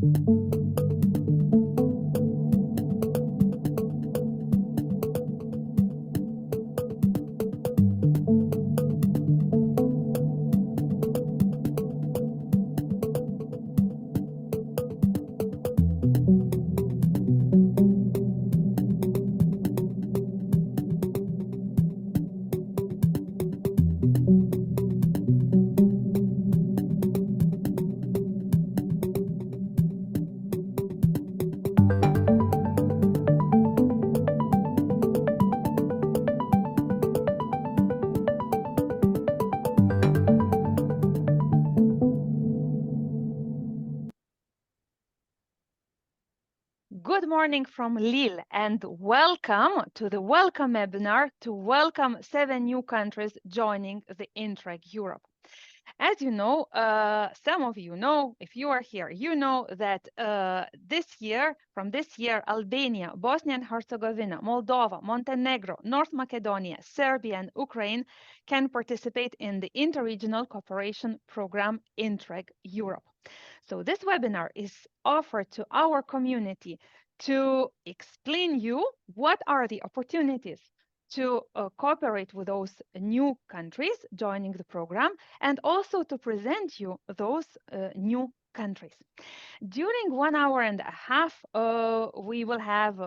Good morning from Lille and welcome to the welcome webinar to welcome 7 new countries joining the Interreg Europe. As you know, some of you know, if you are here, you know that from this year, Albania, Bosnia and Herzegovina, Moldova, Montenegro, North Macedonia, Serbia, and Ukraine can participate in the interregional cooperation program Interreg Europe. So this webinar is offered to our community to explain you what are the opportunities to cooperate with those new countries joining the program, and also to present you those new countries. During 1 hour and a half, we will have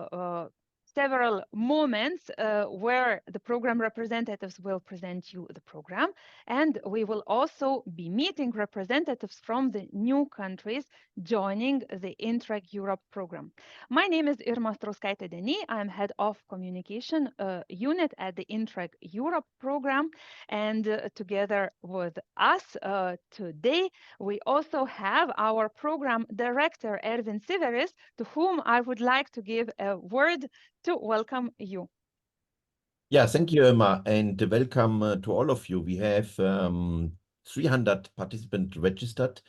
several moments where the program representatives will present you the program, and we will also be meeting representatives from the new countries joining the Interreg Europe program. My name is Irma Strauskaitė-Deny. I'm head of communication unit at the Interreg Europe program, and together with us today, we also have our program director, Ervin Siveris, to whom I would like to give a word to welcome you. Yeah, thank you, Irma, and welcome to all of you. We have 300 participants registered,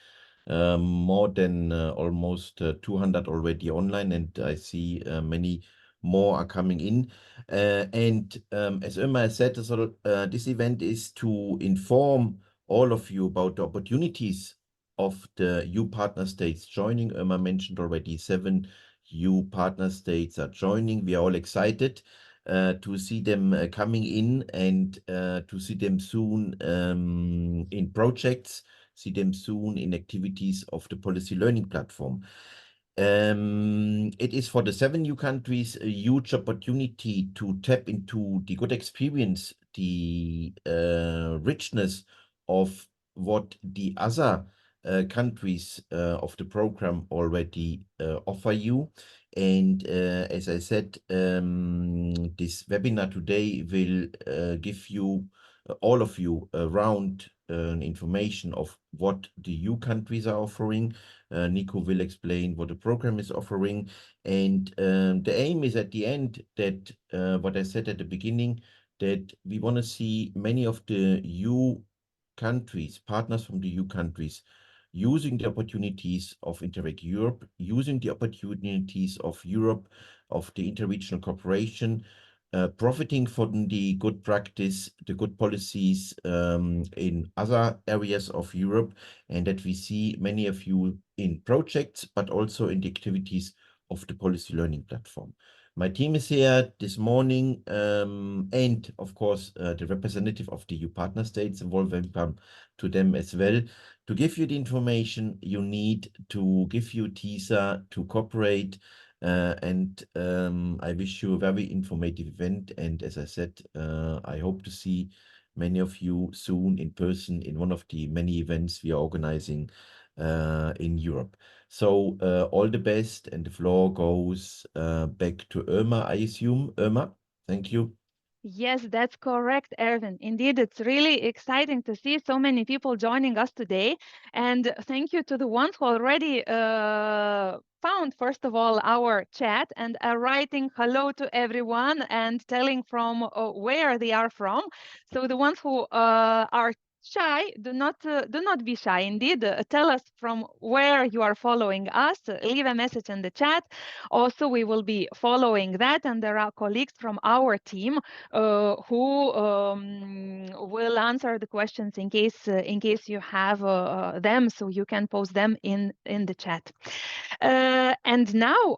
more than almost 200 already online, and I see many more are coming in. As Irma said, this event is to inform all of you about the opportunities of the EU partner states joining. Irma mentioned already 7 EU partner states are joining. We are all excited to see them coming in and to see them soon in projects, see them soon in activities of the policy learning platform. It is for the 7 new countries a huge opportunity to tap into the good experience, the richness of what the other countries of the program already offer you. And as I said, this webinar today will give you, all of you, around information of what the EU countries are offering. Nico will explain what the program is offering. And the aim is at the end that, what I said at the beginning, that we want to see many of the EU countries, partners from the EU countries, using the opportunities of Interreg Europe, using the opportunities of Europe, of the interregional cooperation, profiting from the good practice, the good policies in other areas of Europe, and that we see many of you in projects, but also in the activities of the policy learning platform. My team is here this morning, and of course, the representative of the EU partner states, a warm welcome to them as well, to give you the information you need, to give you teaser, to cooperate, and I wish you a very informative event. And as I said, I hope to see many of you soon in person in one of the many events we are organizing in Europe. So all the best, and the floor goes back to Irma, I assume. Irma, thank you. Yes, that's correct, Erwin. Indeed, it's really exciting to see so many people joining us today. And thank you to the ones who already found, first of all, our chat and are writing hello to everyone and telling from where they are from. So the ones who are shy, do not be shy. Indeed, tell us from where you are following us. Leave a message in the chat. Also, we will be following that, and there are colleagues from our team who will answer the questions in case you have them, so you can post them in the chat. And now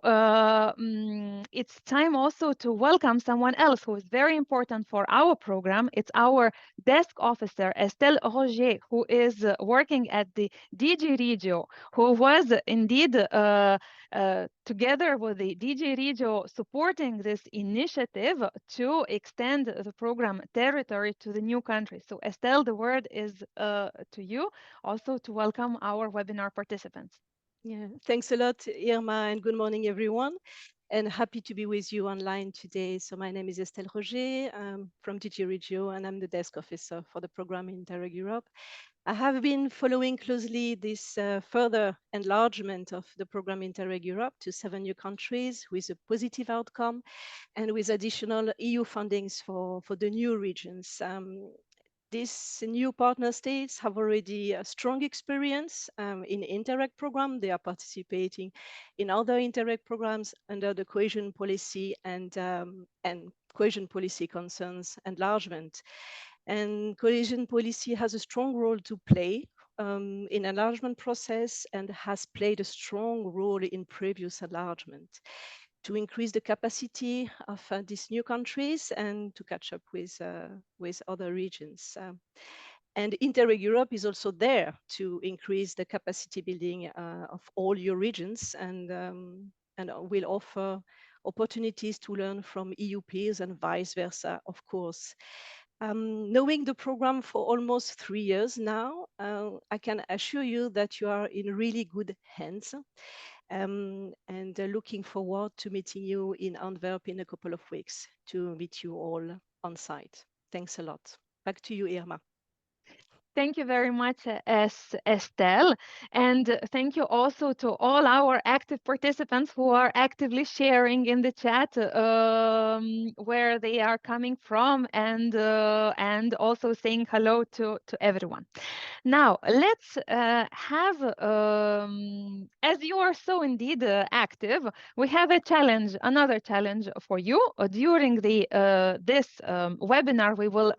it's time also to welcome someone else who is very important for our program. It's our desk officer, Estelle Roger, who is working at the DG Regio, who was indeed together with the DG Regio supporting this initiative to extend the program territory to the new countries. So Estelle, the word is to you, also to welcome our webinar participants. Yeah, thanks a lot, Irma, and good morning, everyone. And happy to be with you online today. So my name is Estelle Roger. I'm from DG Regio, and I'm the desk officer for the program Interreg Europe. I have been following closely this further enlargement of the program Interreg Europe to 7 new countries with a positive outcome and with additional EU fundings for the new regions. These new partner states have already a strong experience in Interreg program. They are participating in other Interreg programs under the cohesion policy and cohesion policy concerns enlargement. And cohesion policy has a strong role to play in enlargement process and has played a strong role in previous enlargement to increase the capacity of these new countries and to catch up with other regions. And Interreg Europe is also there to increase the capacity building of all your regions and will offer opportunities to learn from EU peers and vice versa, of course. Knowing the program for almost 3 years now, I can assure you that you are in really good hands. And looking forward to meeting you in Antwerp in a couple of weeks to meet you all on site. Thanks a lot. Back to you, Irma. Thank you very much, Estelle. And thank you also to all our active participants who are actively sharing in the chat where they are coming from and also saying hello to everyone. Now, let's have, as you are so indeed active, we have a challenge, another challenge for you. During this webinar, we will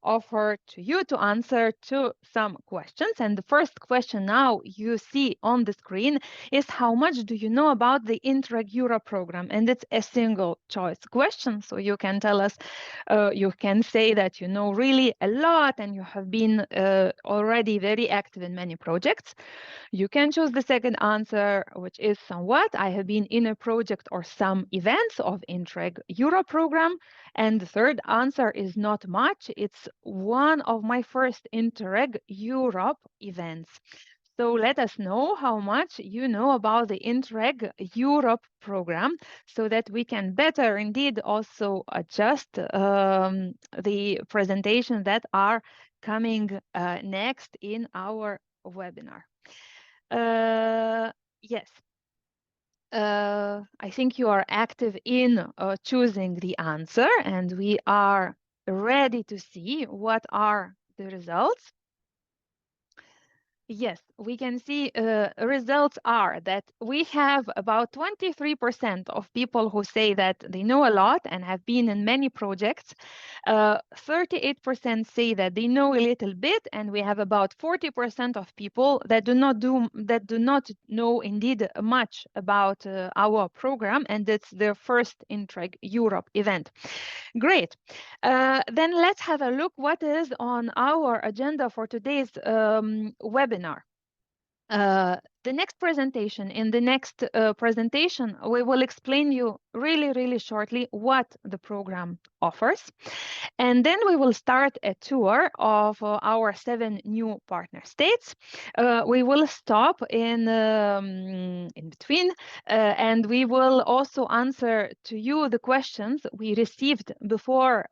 offer to you to answer to some questions. And the first question now you see on the screen is how much do you know about the Interreg Europe program? And it's a single choice question. So you can tell us, you can say that you know really a lot and you have been already very active in many projects. You can choose the second answer, which is somewhat. I have been in a project or some events of Interreg Europe program. And the third answer is not much. It's one of my first Interreg Europe events. So let us know how much you know about the Interreg Europe program so that we can better indeed also adjust the presentations that are coming next in our webinar. Yes. I think you are active in choosing the answer, and we are ready to see what are the results. Yes, we can see results are that we have about 23% of people who say that they know a lot and have been in many projects. 38% say that they know a little bit, and we have about 40% of people that do not know indeed much about our program, and it's their first Interreg Europe event. Great. Then let's have a look what is on our agenda for today's webinar. The next presentation, in the next presentation, we will explain you really shortly what the program offers. And then we will start a tour of our 7 new partner states. We will stop in between, and we will also answer to you the questions we received before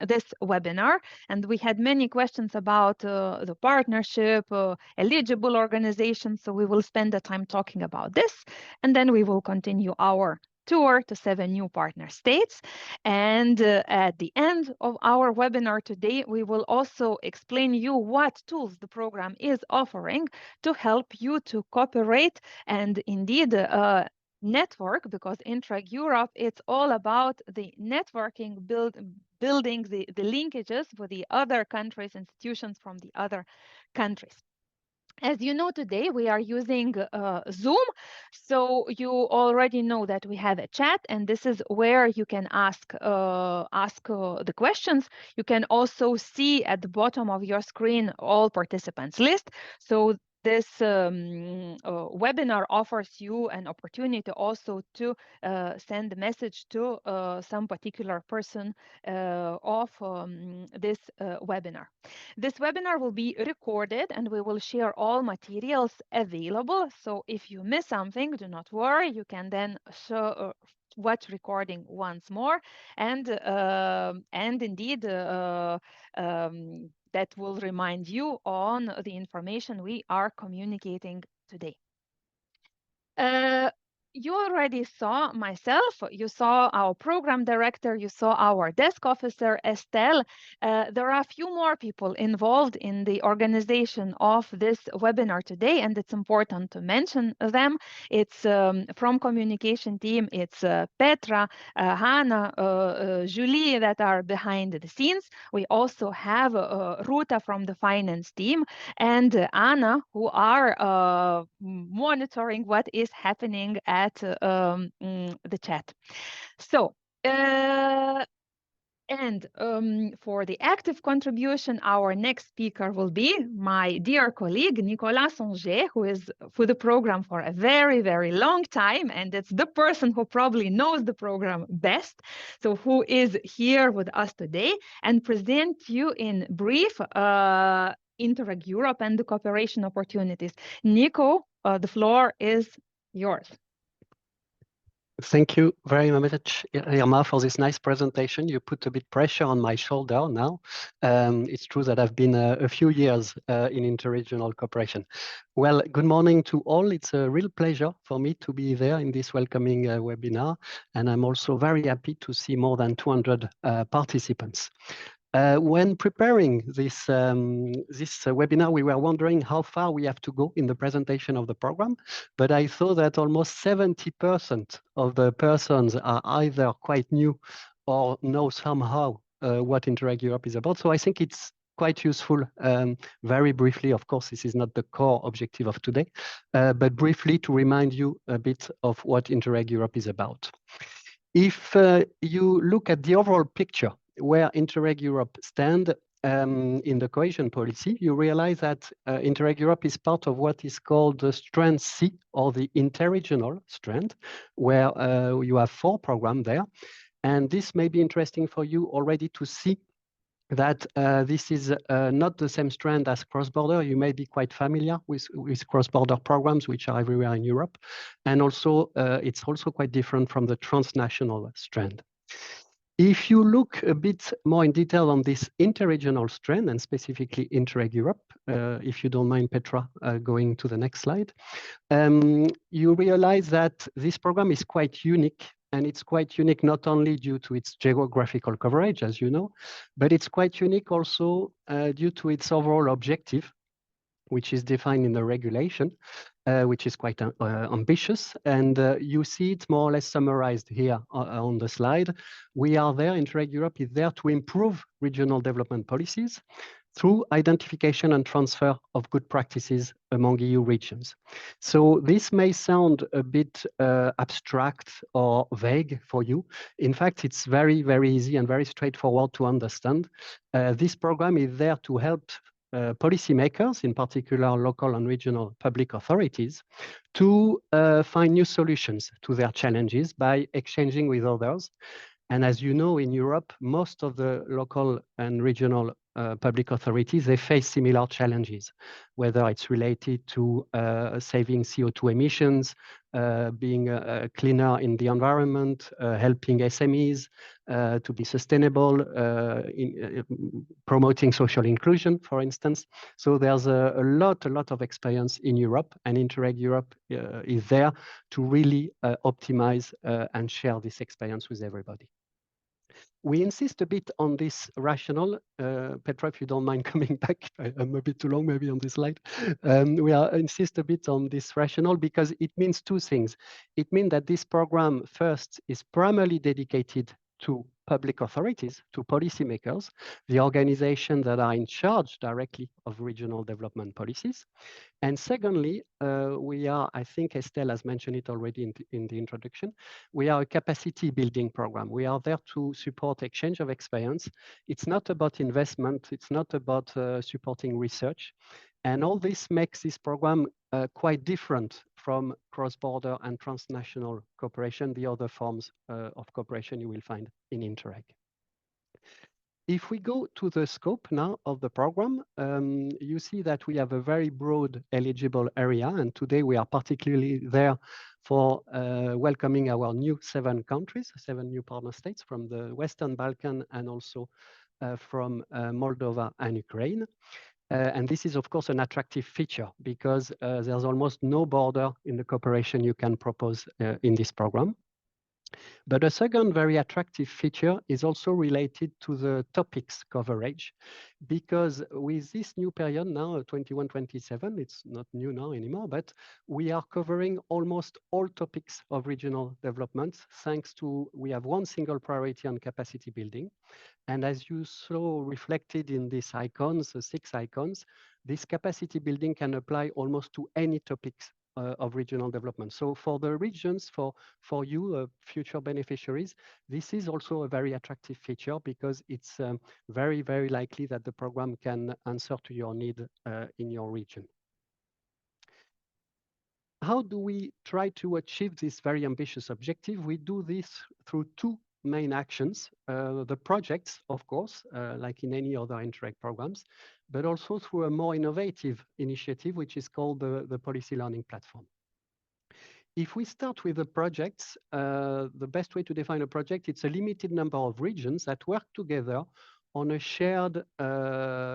this webinar. And we had many questions about the partnership, eligible organizations. So we will spend the time talking about this, and then we will continue our tour to 7 new partner states. And at the end of our webinar today, we will also explain you what tools the program is offering to help you to cooperate and indeed network, because Interreg Europe, it's all about the networking, building the linkages with the other countries, institutions from the other countries. As you know, today we are using Zoom, so you already know that we have a chat, and this is where you can ask the questions. You can also see at the bottom of your screen all participants list. So this webinar offers you an opportunity also to send a message to some particular person of this webinar. This webinar will be recorded and we will share all materials available. So if you miss something, do not worry. You can then watch recording once more, and indeed that will remind you on the information we are communicating today. You already saw myself, you saw our program director, you saw our desk officer, Estelle. There are a few more people involved in the organization of this webinar today, and it's important to mention them. It's from communication team, it's Petra, Hannah, Julie that are behind the scenes. We also have Ruta from the finance team and Anna, who are monitoring what is happening at the chat. So, for the active contribution, our next speaker will be my dear colleague, Nicolas Songet, who is for the program for a very, very long time. And it's the person who probably knows the program best. So who is here with us today and present you in brief Interreg Europe and the cooperation opportunities. Nico, the floor is yours. Thank you very much, Irma, for this nice presentation. You put a bit pressure on my shoulder now. It's true that I've been a few years in interregional cooperation. Well, good morning to all. It's a real pleasure for me to be there in this welcoming webinar. And I'm also very happy to see more than 200 participants. When preparing this webinar, we were wondering how far we have to go in the presentation of the program, but I thought that almost 70% of the persons are either quite new or know somehow what Interreg Europe is about. So I think it's quite useful, very briefly, of course, this is not the core objective of today, but briefly to remind you a bit of what Interreg Europe is about. If you look at the overall picture, where Interreg Europe stands in the cohesion policy, you realize that Interreg Europe is part of what is called the Strand C, or the interregional strand, where you have 4 programs there. And this may be interesting for you already to see that this is not the same strand as cross-border. You may be quite familiar with cross-border programs, which are everywhere in Europe. And also, it's also quite different from the transnational strand. If you look a bit more in detail on this interregional strand, and specifically Interreg Europe, if you don't mind, Petra, going to the next slide, you realize that this program is quite unique. And it's quite unique not only due to its geographical coverage, as you know, but it's quite unique also due to its overall objective, which is defined in the regulation, which is quite ambitious. And you see it more or less summarized here on the slide. We are there, Interreg Europe is there to improve regional development policies through identification and transfer of good practices among EU regions. So this may sound a bit abstract or vague for you. In fact, it's very, very easy and very straightforward to understand. This program is there to help policymakers, in particular local and regional public authorities, to find new solutions to their challenges by exchanging with others. And as you know, in Europe, most of the local and regional public authorities, they face similar challenges, whether it's related to saving CO2 emissions, being cleaner in the environment, helping SMEs to be sustainable, promoting social inclusion, for instance. So there's a lot of experience in Europe, and Interreg Europe is there to really optimize and share this experience with everybody. We insist a bit on this rationale. Petra, if you don't mind coming back, I'm a bit too long maybe on this slide. We insist a bit on this rationale because it means two things. It means that this program first is primarily dedicated to public authorities, to policymakers, the organizations that are in charge directly of regional development policies. And secondly, we are, I think Estelle has mentioned it already in the introduction, we are a capacity building program. We are there to support exchange of experience. It's not about investment. It's not about supporting research. And all this makes this program quite different from cross-border and transnational cooperation, the other forms of cooperation you will find in Interreg. If we go to the scope now of the program, you see that we have a very broad eligible area, and today we are particularly there for welcoming our new 7 countries, 7 new partner states from the Western Balkan and also from Moldova and Ukraine. And this is, of course, an attractive feature because there's almost no border in the cooperation you can propose in this program. But a second very attractive feature is also related to the topics coverage, because with this new period now, 21-27, it's not new now anymore, but we are covering almost all topics of regional development, thanks to, we have one single priority on capacity building. And as you saw reflected in these icons, the 6 icons, this capacity building can apply almost to any topics of regional development. So for the regions, for you, future beneficiaries, this is also a very attractive feature because it's very, very likely that the program can answer to your need in your region. How do we try to achieve this very ambitious objective? We do this through 2 main actions, the projects, of course, like in any other Interreg programs, but also through a more innovative initiative, which is called the Policy Learning Platform. If we start with the projects, the best way to define a project, it's a limited number of regions that work together on a shared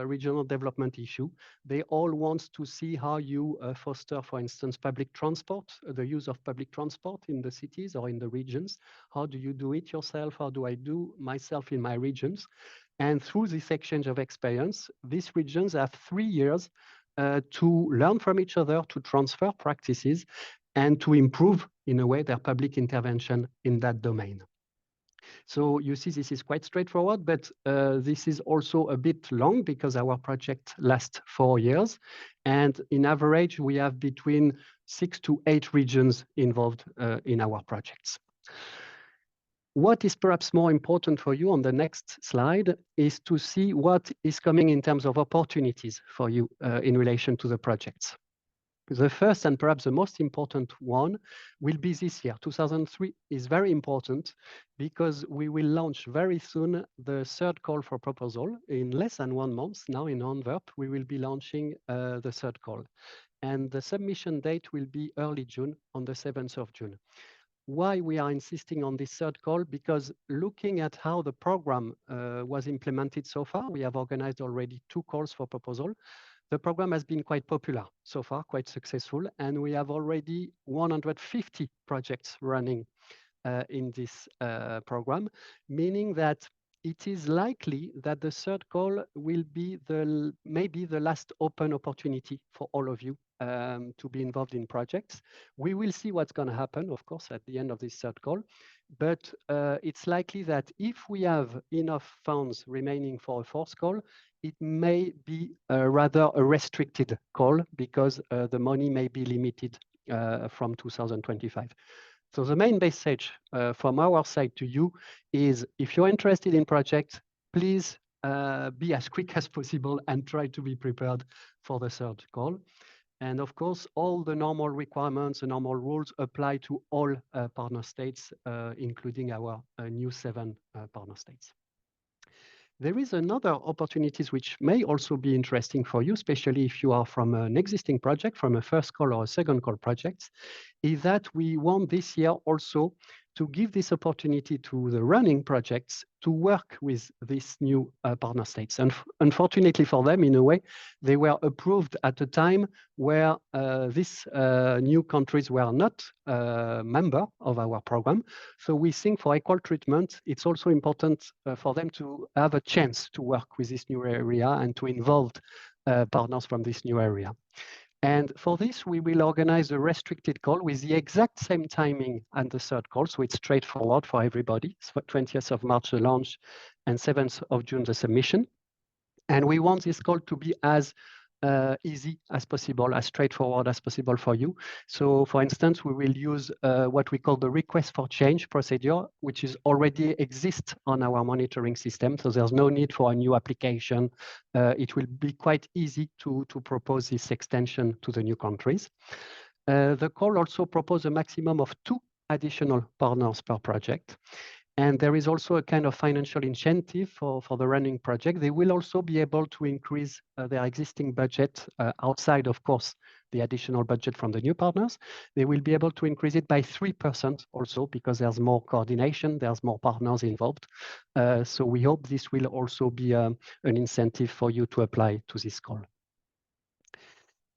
regional development issue. They all want to see how you foster, for instance, public transport, the use of public transport in the cities or in the regions. How do you do it yourself? How do I do myself in my regions? And through this exchange of experience, these regions have 3 years to learn from each other, to transfer practices, and to improve, in a way, their public intervention in that domain. So you see, this is quite straightforward, but this is also a bit long because our project lasts 4 years. And in average, we have between 6 to 8 regions involved in our projects. What is perhaps more important for you on the next slide is to see what is coming in terms of opportunities for you in relation to the projects. The first and perhaps the most important one will be this year. 2003 is very important because we will launch very soon the 3rd call for proposal. In less than 1 month now in Antwerp, we will be launching the 3rd call. And the submission date will be early June, on the 7th of June. Why we are insisting on this 3rd call? Because looking at how the program was implemented so far, we have organized already 2 calls for proposal. The program has been quite popular so far, quite successful, and we have already 150 projects running in this program, meaning that it is likely that the 3rd call will be maybe the last open opportunity for all of you to be involved in projects. We will see what's going to happen, of course, at the end of this 3rd call. But it's likely that if we have enough funds remaining for a 4th call, it may be rather a restricted call because the money may be limited from 2025. So the main message from our side to you is if you're interested in projects, please be as quick as possible and try to be prepared for the 3rd call. And of course, all the normal requirements and normal rules apply to all partner states, including our new 7 partner states. There is another opportunities which may also be interesting for you, especially if you are from an existing project, from a first call or a second call project, is that we want this year also to give this opportunity to the running projects to work with these new partner states. And unfortunately for them, in a way, they were approved at a time where these new countries were not a member of our program. So we think for equal treatment, it's also important for them to have a chance to work with this new area and to involve partners from this new area. And for this, we will organize a restricted call with the exact same timing and the third call. So it's straightforward for everybody. It's 20th of March, the launch, and 7th of June, the submission. And we want this call to be as easy as possible, as straightforward as possible for you. So for instance, we will use what we call the request for change procedure, which is already exists on our monitoring system. So there's no need for a new application. It will be quite easy to propose this extension to the new countries. The call also proposes a maximum of 2 additional partners per project. And there is also a kind of financial incentive for the running project. They will also be able to increase their existing budget outside, of course, the additional budget from the new partners. They will be able to increase it by 3% also because there's more coordination, there's more partners involved. So we hope this will also be an incentive for you to apply to this call.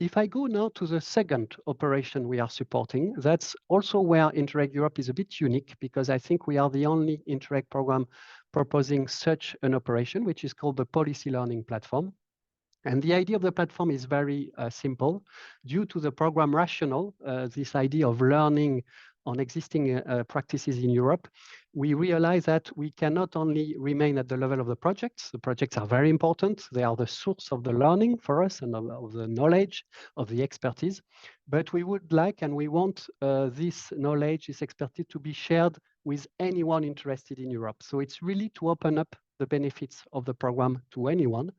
If I go now to the second operation we are supporting, that's also where Interreg Europe is a bit unique because I think we are the only Interreg program proposing such an operation, which is called the Policy Learning Platform. And the idea of the platform is very simple. Due to the program rationale, this idea of learning on existing practices in Europe, we realize that we cannot only remain at the level of the projects. The projects are very important. They are the source of the learning for us and of the knowledge, of the expertise. But we would like and we want this knowledge, this expertise to be shared with anyone interested in Europe. So it's really to open up the benefits of the program to anyone.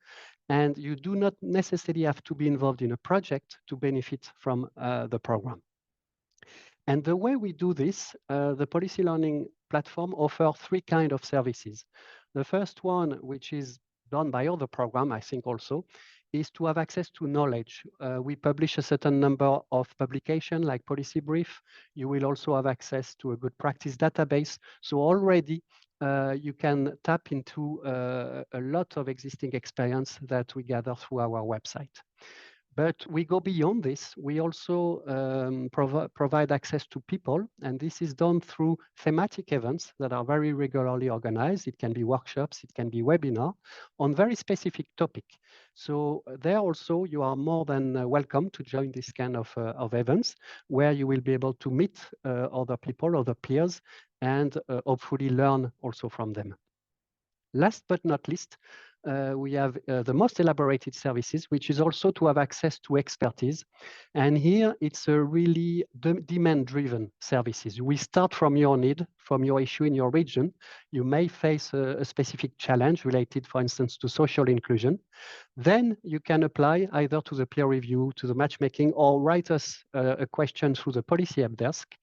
And you do not necessarily have to be involved in a project to benefit from the program. And the way we do this, the Policy Learning Platform offers 3 kinds of services. The first one, which is done by other programs, I think also, is to have access to knowledge. We publish a certain number of publications like Policy Brief. You will also have access to a good practice database. So already you can tap into a lot of existing experience that we gather through our website. But we go beyond this. We also provide access to people, and this is done through thematic events that are very regularly organized. It can be workshops, it can be webinar on very specific topic. So there also you are more than welcome to join this kind of events where you will be able to meet other people, other peers, and hopefully learn also from them. Last but not least, we have the most elaborated services, which is also to have access to expertise. And here it's a really demand-driven services. We start from your need, from your issue in your region. You may face a specific challenge related, for instance, to social inclusion. Then you can apply either to the peer review, to the matchmaking, or write us a question through the policy help desk.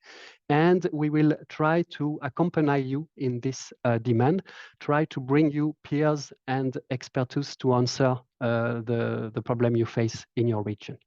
And we will try to accompany you in this demand, try to bring you peers and expertise to answer the problem you face in your region.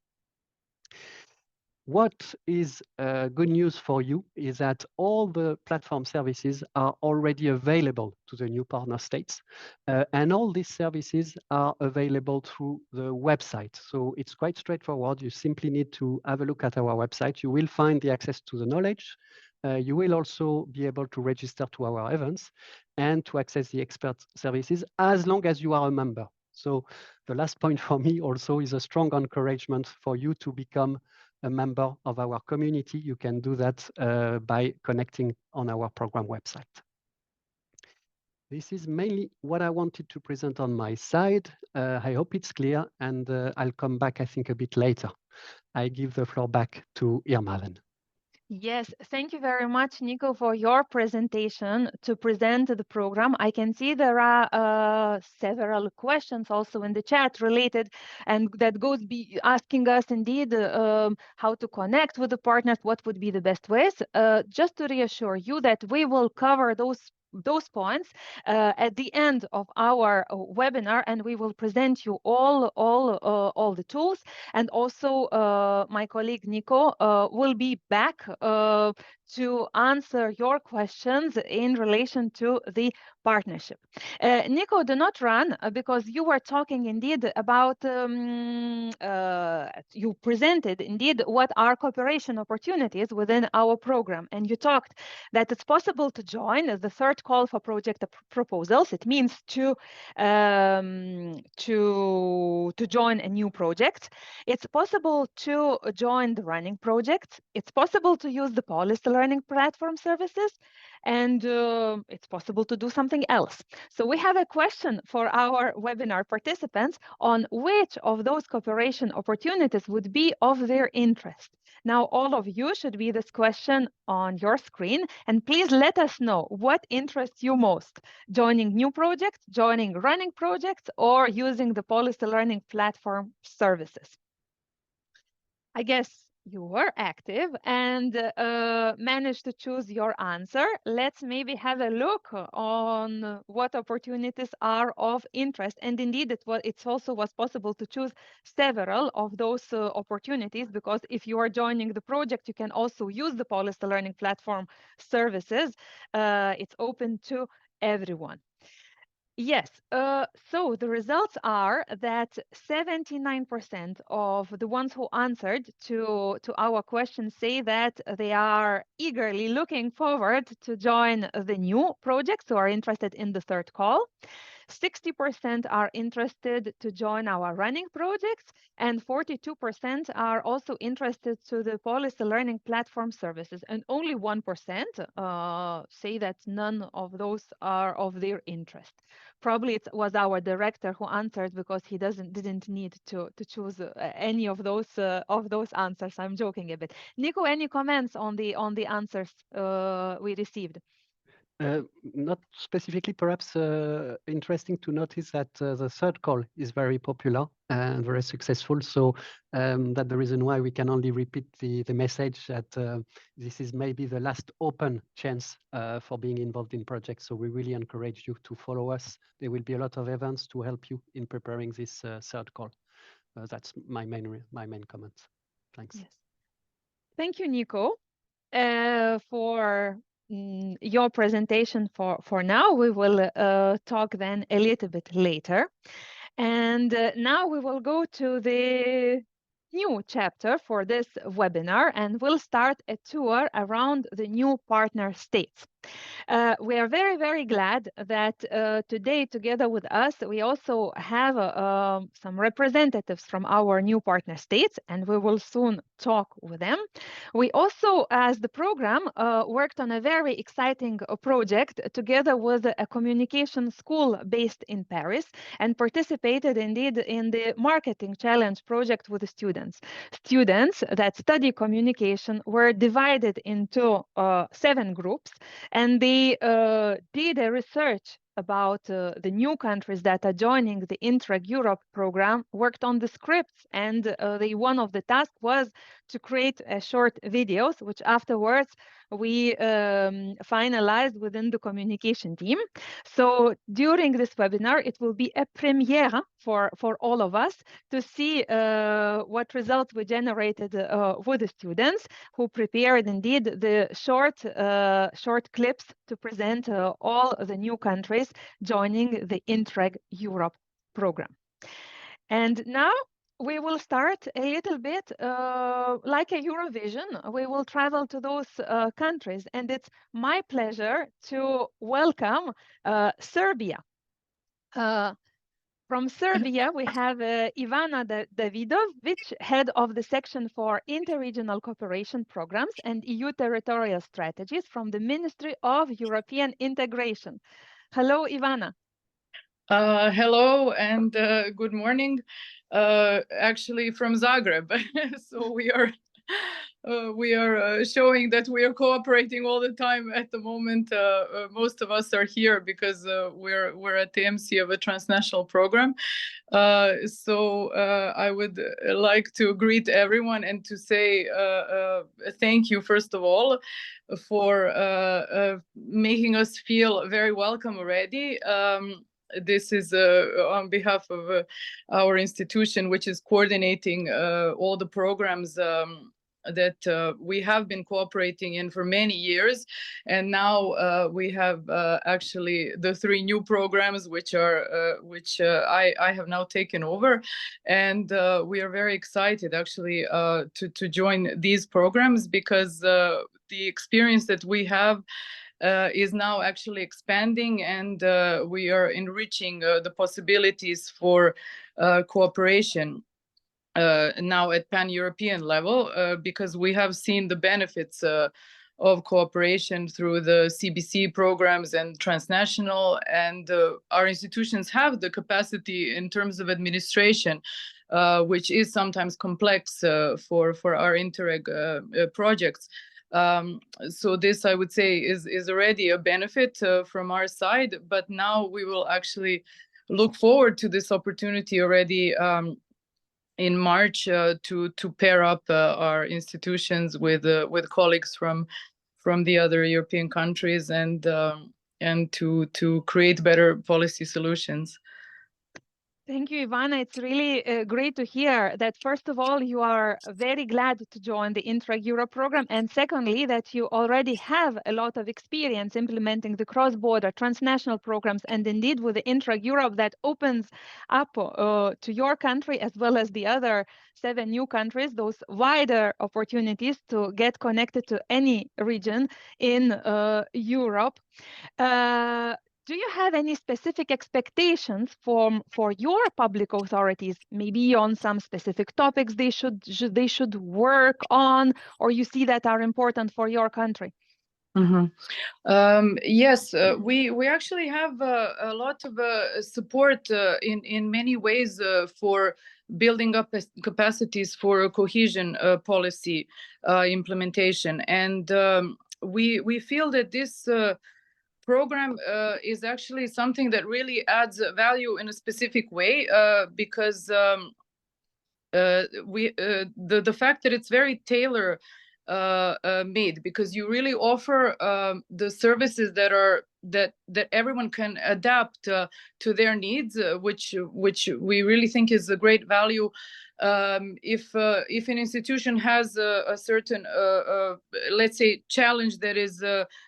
What is good news for you is that all the platform services are already available to the new partner states. And all these services are available through the website. So it's quite straightforward. You simply need to have a look at our website. You will find the access to the knowledge. You will also be able to register to our events and to access the expert services as long as you are a member. So the last point for me also is a strong encouragement for you to become a member of our community. You can do that by connecting on our program website. This is mainly what I wanted to present on my side. I hope it's clear, and I'll come back, I think, a bit later. I give the floor back to Irma then. Yes, thank you very much, Nico, for your presentation to present the program. I can see there are several questions also in the chat related, and that goes be asking us indeed how to connect with the partners, what would be the best ways. Just to reassure you that we will cover those those points at the end of our webinar, and we will present you all the tools. And also my colleague Nico will be back to answer your questions in relation to the partnership. Nico, do not run because you were talking indeed about, you presented indeed what are cooperation opportunities within our program. And you talked that it's possible to join the third call for project proposals. It means to join a new project. It's possible to join the running project. It's possible to use the policy learning platform services, and it's possible to do something else. So we have a question for our webinar participants on which of those cooperation opportunities would be of their interest. Now, all of you should be this question on your screen, and please let us know what interests you most: joining new projects, joining running projects, or using the policy learning platform services. I guess you were active and managed to choose your answer. Let's maybe have a look on what opportunities are of interest. And indeed, it also was possible to choose several of those opportunities, because if you are joining the project, you can also use the policy learning platform services. It's open to everyone. Yes, so the results are that 79% of the ones who answered to our question say that they are eagerly looking forward to join the new projects, who are interested in the third call. 60% are interested to join our running projects, and 42% are also interested to the policy learning platform services. And only 1% say that none of those are of their interest. Probably it was our director who answered because he didn't need to choose any of those answers. I'm joking a bit. Nico, any comments on the answers we received? Not specifically, perhaps interesting to notice that the third call is very popular and very successful. So that's the reason why we can only repeat the message that this is maybe the last open chance for being involved in projects. So we really encourage you to follow us. There will be a lot of events to help you in preparing this third call. That's my main comments. Thanks. Yes. Thank you, Nico, for your presentation for now. We will talk then a little bit later. And now we will go to the new chapter for this webinar, and we'll start a tour around the new partner states. We are very, very glad that today, together with us, we also have some representatives from our new partner states, and we will soon talk with them. We also, as the program, worked on a very exciting project together with a communication school based in Paris, and participated indeed in the marketing challenge project with the students. Students that study communication were divided into 7 groups, and they did a research about the new countries that are joining the Interreg Europe program, worked on the scripts, and one of the tasks was to create short videos, which afterwards we finalized within the communication team. So during this webinar, it will be a premiere for all of us to see what results we generated with the students, who prepared indeed the short clips to present all the new countries joining the Interreg Europe program. And now we will start a little bit like a Eurovision. We will travel to those countries, and it's my pleasure to welcome Serbia. From Serbia, we have Ivana Davidovic, head of the section for interregional cooperation programs and EU territorial strategies from the Ministry of European Integration. Hello, Ivana. Hello and good morning. Actually from Zagreb. So we are we are showing that we are cooperating all the time at the moment. Most of us are here because we're at the MC of a transnational program. So I would like to greet everyone and to say thank you, first of all, for making us feel very welcome already. This is on behalf of our institution, which is coordinating all the programs that we have been cooperating in for many years. And now we have actually the 3 new programs which I have now taken over. And we are very excited actually to join these programs because the experience that we have is now actually expanding, and we are enriching the possibilities for cooperation now at pan-European level, because we have seen the benefits of cooperation through the CBC programs and transnational, and our institutions have the capacity in terms of administration, which is sometimes complex for our Interreg projects. So this, I would say, is already a benefit from our side, but now we will actually look forward to this opportunity already in March to pair up our institutions with colleagues from the other European countries and to create better policy solutions. Thank you, Ivana. It's really great to hear that, first of all, you are very glad to join the Interreg Europe program, and secondly, that you already have a lot of experience implementing the cross-border transnational programs, and indeed with the Interreg Europe that opens up to your country as well as the other 7 new countries, those wider opportunities to get connected to any region in Europe. Do you have any specific expectations for your public authorities, maybe on some specific topics they should work on, or you see that are important for your country? Mm-hmm. Yes, we actually have a lot of support in many ways for building up capacities for cohesion policy implementation, and we feel that this program is actually something that really adds value in a specific way because the fact that it's very tailor made, because you really offer the services that everyone can adapt to their needs, which we really think is a great value. If an institution has a certain let's say challenge that is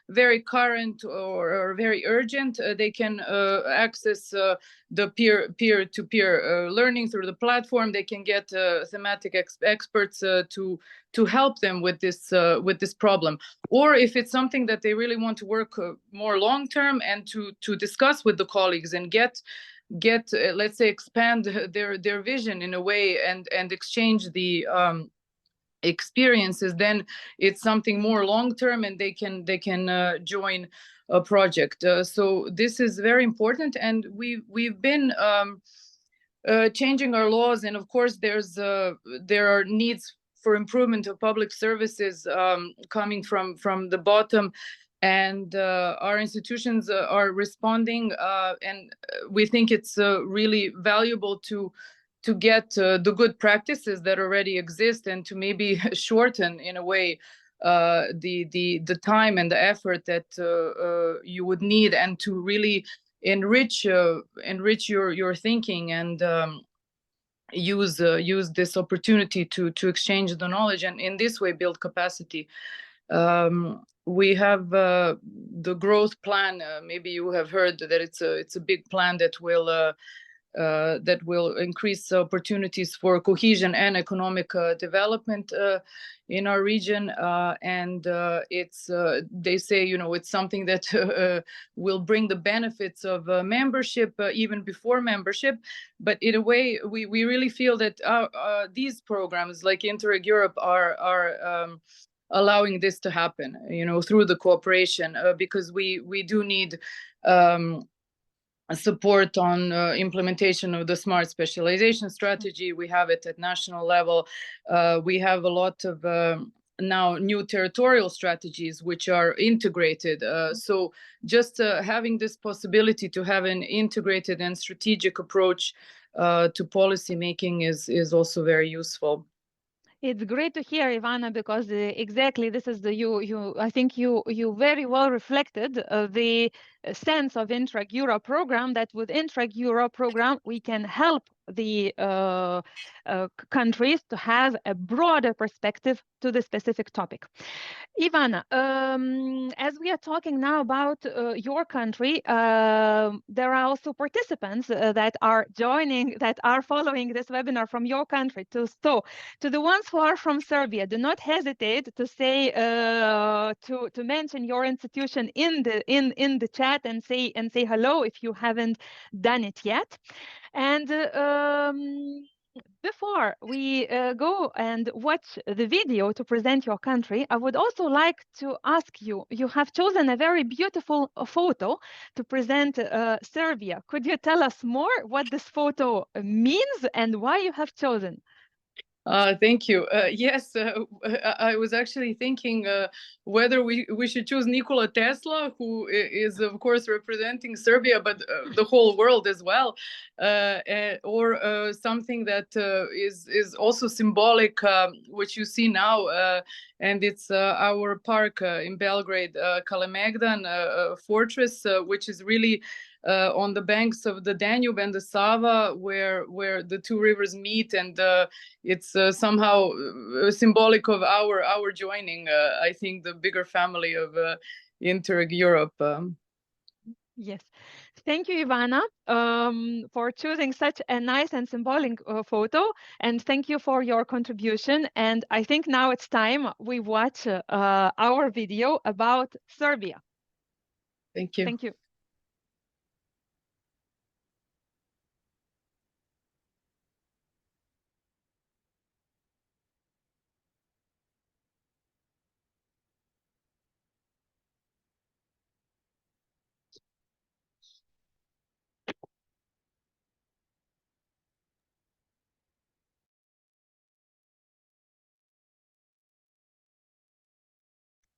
very current or very urgent, they can access the peer-to-peer learning through the platform. They can get thematic experts to help them with this problem. Or if it's something that they really want to work more long term and to discuss with the colleagues and get let's say expand their vision in a way and exchange the experiences, then it's something more long term and they can join a project. So this is very important, and we've been changing our laws, and of course there are needs for improvement of public services coming from the bottom, and our institutions are responding, and we think it's really valuable to get the good practices that already exist and to maybe shorten in a way the time and the effort that you would need, and to really enrich your thinking and use this opportunity to exchange the knowledge and in this way build capacity. We have the growth plan. Maybe you have heard that it's a big plan that will increase opportunities for cohesion and economic development in our region, and it's they say, it's something that will bring the benefits of membership even before membership. But in a way, we really feel that these programs like Interreg Europe are allowing this to happen, through the cooperation, because we do need support on implementation of the smart specialization strategy. We have it at national level. We have a lot of now new territorial strategies which are integrated. So just having this possibility to have an integrated and strategic approach to policy making is also very useful. It's great to hear, Ivana, because exactly this is I think you very well reflected the sense of Interreg Europe program, that with Interreg Europe program we can help the countries to have a broader perspective to the specific topic. Ivana, as we are talking now about your country, there are also participants that are following this webinar from your country. So to the ones who are from Serbia, do not hesitate to say to mention your institution in the chat and say hello if you haven't done it yet. And before we go and watch the video to present your country, I would also like to ask you, you have chosen a very beautiful photo to present Serbia. Could you tell us more what this photo means and why you have chosen? Thank you. Yes, I was actually thinking whether we should choose Nikola Tesla, who is of course representing Serbia, but the whole world as well, or something that is also symbolic, which you see now, and it's our park in Belgrade, Kalemegdan fortress, which is really on the banks of the Danube and the Sava, where the two rivers meet, and it's somehow symbolic of our joining, I think, the bigger family of Interreg Europe. Yes. Thank you, Ivana, for choosing such a nice and symbolic photo. And thank you for your contribution. And I think now it's time we watch our video about Serbia. Thank you. Thank you.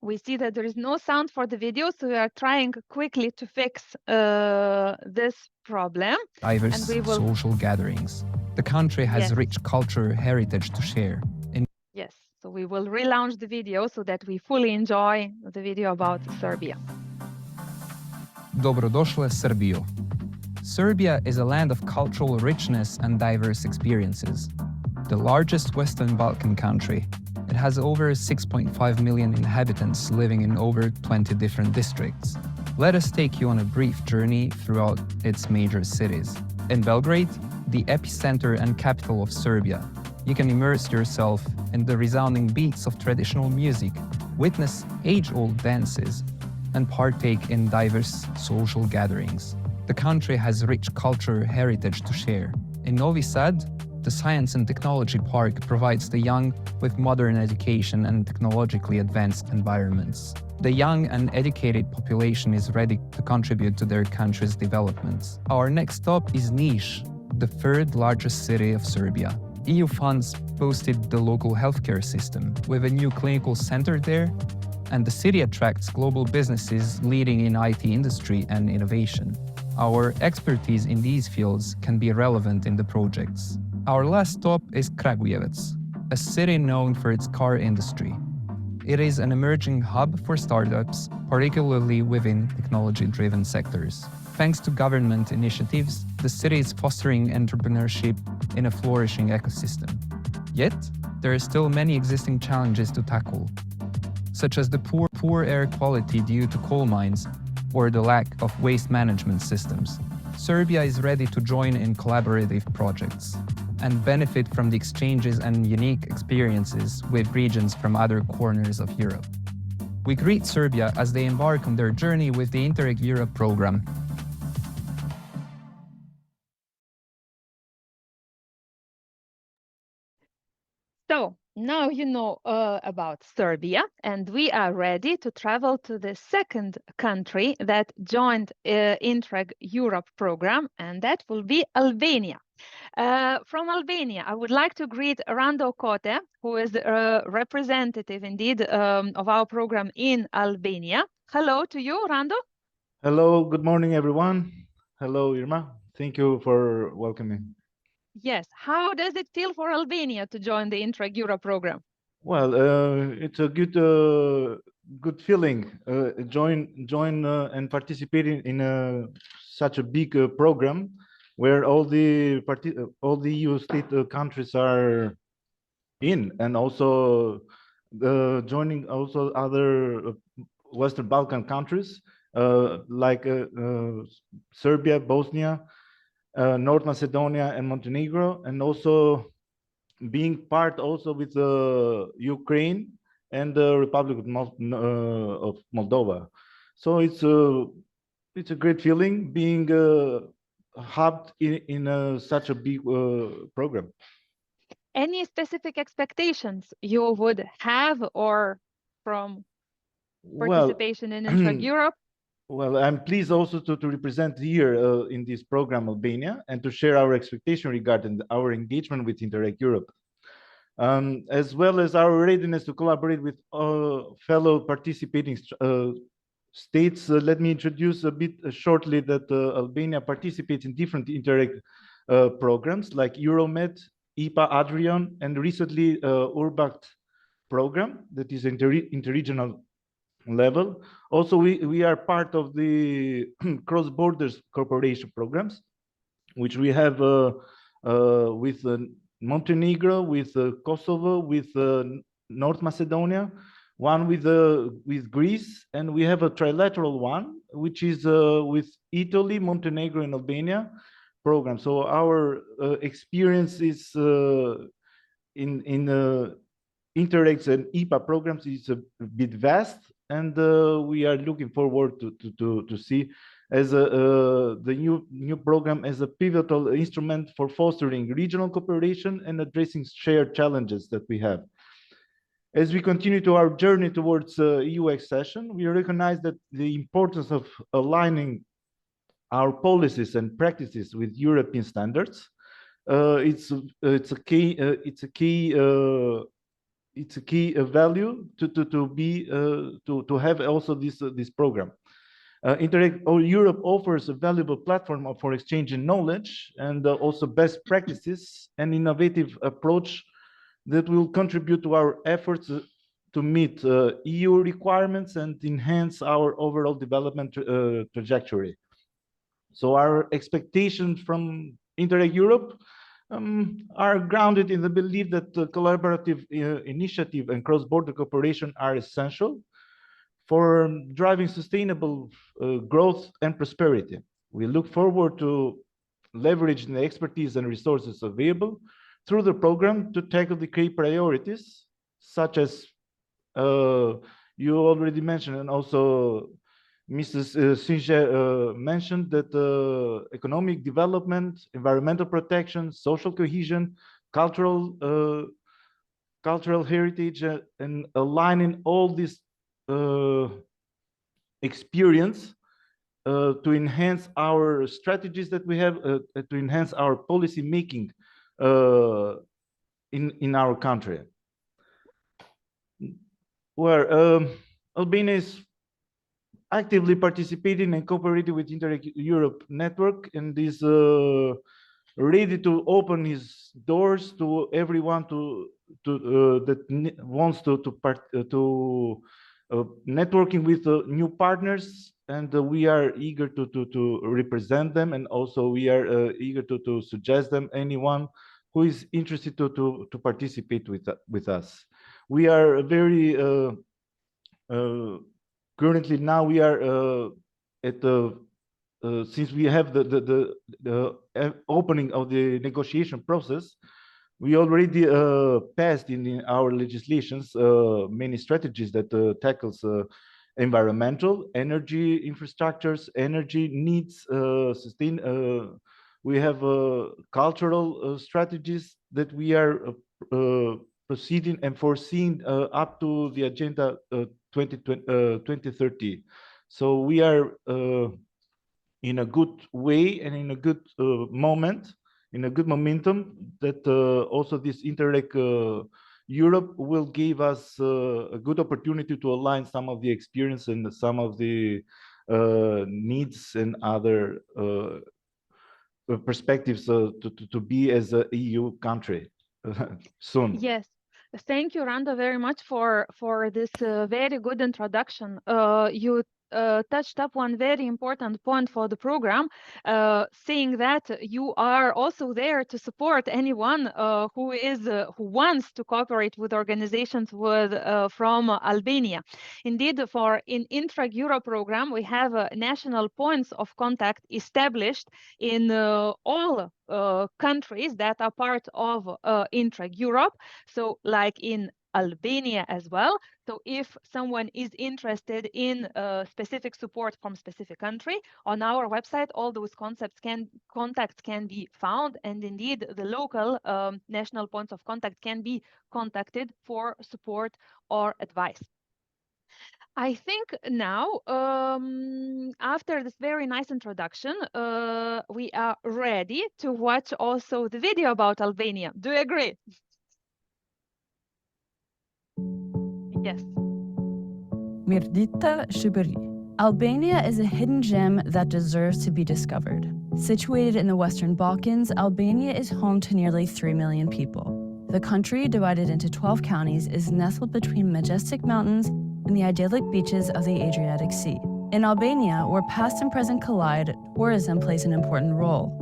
We see that there is no sound for the video, so we are trying quickly to fix this problem. Diverse social gatherings. The country has rich culture heritage to share. Yes, so we will relaunch the video so that we fully enjoy the video about Serbia. Dobrodošle Srbijo. Serbia is a land of cultural richness and diverse experiences. The largest Western Balkan country, it has over 6.5 million inhabitants living in over 20 different districts. Let us take you on a brief journey throughout its major cities. In Belgrade, the epicenter and capital of Serbia, you can immerse yourself in the resounding beats of traditional music, witness age-old dances, and partake in diverse social gatherings. The country has rich cultural heritage to share. In Novi Sad, the Science and Technology Park provides the young with modern education and technologically advanced environments. The young and educated population is ready to contribute to their country's developments. Our next stop is Niš, the third largest city of Serbia. EU funds boosted the local healthcare system with a new clinical center there, and the city attracts global businesses leading in IT industry and innovation. Our expertise in these fields can be relevant in the projects. Our last stop is Kragujevac, a city known for its car industry. It is an emerging hub for startups, particularly within technology-driven sectors. Thanks to government initiatives, the city is fostering entrepreneurship in a flourishing ecosystem. Yet, there are still many existing challenges to tackle, such as the poor air quality due to coal mines or the lack of waste management systems. Serbia is ready to join in collaborative projects and benefit from the exchanges and unique experiences with regions from other corners of Europe. We greet Serbia as they embark on their journey with the Interreg Europe program. So, Now you know about Serbia, and we are ready to travel to the second country that joined Interreg Europe program, and that will be Albania. From Albania, I would like to greet Rando Kote, who is a representative indeed of our program in Albania. Hello to you, Rando. Hello, good morning, everyone. Hello, Irma. Thank you for welcoming. Yes, how does it feel for Albania to join the Interreg Europe program? Well, it's a good feeling. Join and participating in such a big program where all the EU state countries are in, and also joining also other Western Balkan countries like Serbia, Bosnia, North Macedonia, and Montenegro, and also being part also with Ukraine and the Republic of Moldova. So it's a great feeling being hubbed in such a big program. Any specific expectations you would have or from participation in Interreg Europe? Well, I'm pleased also to represent here in this program Albania and to share our expectation regarding our engagement with Interreg Europe, as well as our readiness to collaborate with fellow participating states. Let me introduce a bit shortly that Albania participates in different Interreg programs like Euromed, IPA Adrian, and recently URBACT program that is interregional level. Also, we are part of the cross-border cooperation programs, which we have with Montenegro, with Kosovo, with North Macedonia, one with Greece, and we have a trilateral one, which is with Italy, Montenegro, and Albania program. So our experience is in Interreg's and IPA programs is a bit vast, and we are looking forward to see as the new program as a pivotal instrument for fostering regional cooperation and addressing shared challenges that we have. As we continue to our journey towards EU accession, we recognize that the importance of aligning our policies and practices with European standards. It's a key value to have also this program. Interreg Europe offers a valuable platform for exchanging knowledge and also best practices and innovative approach that will contribute to our efforts to meet EU requirements and enhance our overall development trajectory. So our expectations from Interreg Europe are grounded in the belief that collaborative initiative and cross-border cooperation are essential for driving sustainable growth and prosperity. We look forward to leveraging the expertise and resources available through the program to tackle the key priorities, such as you already mentioned, and also Mrs. Singe mentioned that economic development, environmental protection, social cohesion, cultural heritage, and aligning all this experience to enhance our strategies that we have, to enhance our policy making in our country. Where Albania is actively participating and cooperating with Interreg Europe network and is ready to open his doors to everyone that wants to networking with new partners, and we are eager to represent them, and also we are eager to suggest them anyone who is interested to participate with us. We are very currently now we are at the since we have the opening of the negotiation process, we already passed in our legislations many strategies that tackles environmental, energy infrastructures, energy needs, we have cultural strategies that we are proceeding and foreseen up to the agenda 2030. So we are in a good way and in a good moment, in a good momentum that also this Interreg Europe will give us a good opportunity to align some of the experience and some of the needs and other perspectives to be as a EU country soon. Yes. Thank you, Randa, very much for this very good introduction. You touched up one very important point for the program, saying that you are also there to support anyone who wants to cooperate with organizations from Albania. Indeed, in Interreg Europe program, we have national points of contact established in all countries that are part of Interreg Europe. So like in Albania as well. So if someone is interested in specific support from specific country, on our website, all those contacts can be found. And indeed, the local national points of contact can be contacted for support or advice. I think now, after this very nice introduction, we are ready to watch also the video about Albania. Do you agree? Yes. Mirdita Shqipëri. Albania is a hidden gem that deserves to be discovered. Situated in the Western Balkans, Albania is home to nearly 3 million people. The country, divided into 12 counties, is nestled between majestic mountains and the idyllic beaches of the Adriatic Sea. In Albania, where past and present collide, tourism plays an important role.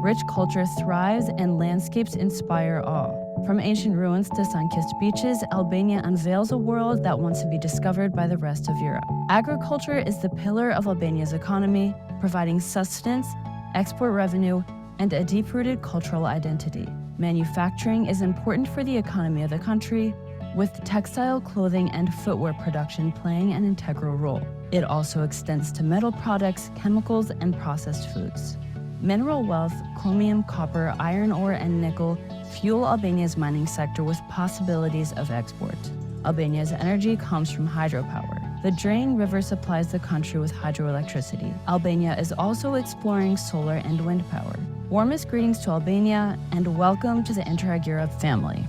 Rich culture thrives and landscapes inspire awe. From ancient ruins to sun-kissed beaches, Albania unveils a world that wants to be discovered by the rest of Europe. Agriculture is the pillar of Albania's economy, providing sustenance, export revenue, and a deep-rooted cultural identity. Manufacturing is important for the economy of the country, with textile, clothing, and footwear production playing an integral role. It also extends to metal products, chemicals, and processed foods. Mineral wealth, chromium, copper, iron ore, and nickel fuel Albania's mining sector with possibilities of export. Albania's energy comes from hydropower. The Drane River supplies the country with hydroelectricity. Albania is also exploring solar and wind power. Warmest greetings to Albania, and welcome to the Interreg Europe family.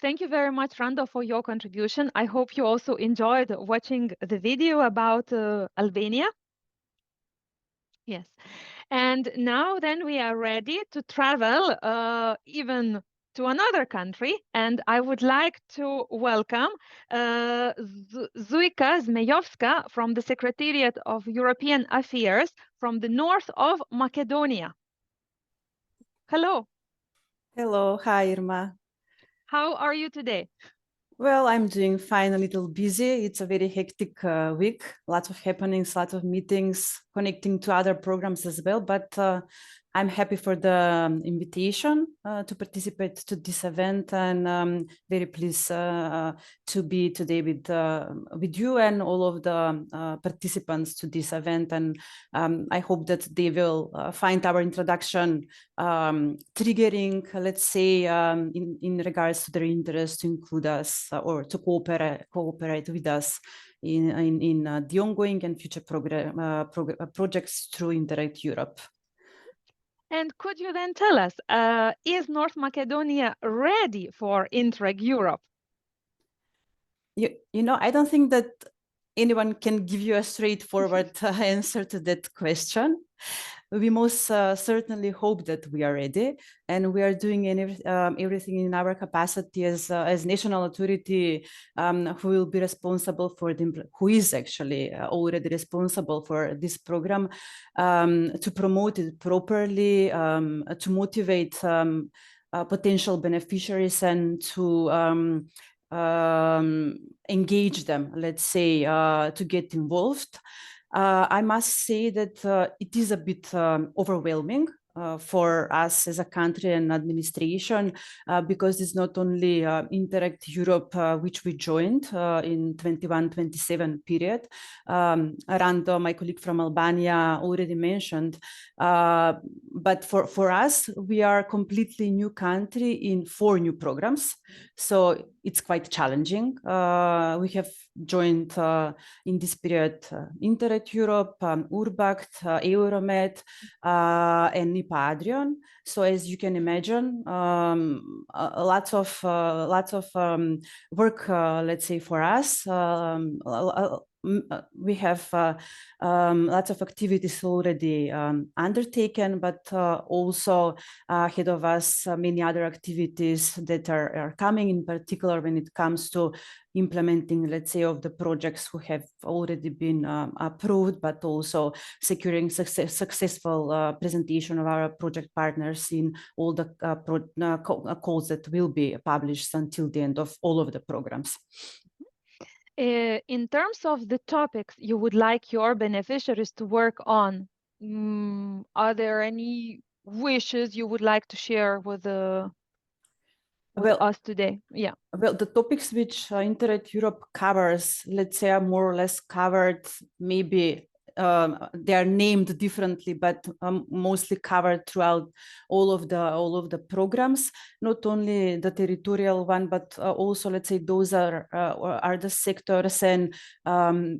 Thank you very much, Randa, for your contribution. I hope you also enjoyed watching the video about Albania. Yes. And now then we are ready to travel even to another country. And I would like to welcome Zujka Zmejowska from the Secretariat of European Affairs from the north of Macedonia. Hello. Hello. Hi, Irma. How are you today? Well, I'm doing fine, a little busy. It's a very hectic week, lots of happenings, lots of meetings, connecting to other programs as well. But I'm happy for the invitation to participate to this event, and very pleased to be today with you and all of the participants to this event. And I hope that they will find our introduction triggering, let's say, in regards to their interest to include us or to cooperate with us in the ongoing and future projects through Interreg Europe. And could you then tell us, is North Macedonia ready for Interreg Europe? You know, I don't think that anyone can give you a straightforward answer to that question. We most certainly hope that we are ready, and we are doing everything in our capacity as national authority who will be responsible for who is actually already responsible for this program to promote it properly, to motivate potential beneficiaries and to engage them, let's say, to get involved. I must say that it is a bit overwhelming for us as a country and administration, because it's not only Interreg Europe, which we joined in 21-27 period. Rando, my colleague from Albania, already mentioned. But for us, we are a completely new country in 4 new programs. So it's quite challenging. We have joined in this period Interreg Europe, Urbact, Euromed, and NIPA Adrian. So as you can imagine, lots of work, let's say, for us. We have lots of activities already undertaken, but also ahead of us many other activities that are coming, in particular when it comes to implementing, let's say, of the projects who have already been approved, but also securing successful presentation of our project partners in all the calls that will be published until the end of all of the programs. In terms of the topics you would like your beneficiaries to work on, are there any wishes you would like to share with us today? Yeah. Well, the topics which Interreg Europe covers, let's say, are more or less covered. Maybe they are named differently, but mostly covered throughout all of the programs. Not only the territorial one, but also, let's say, those are the sectors and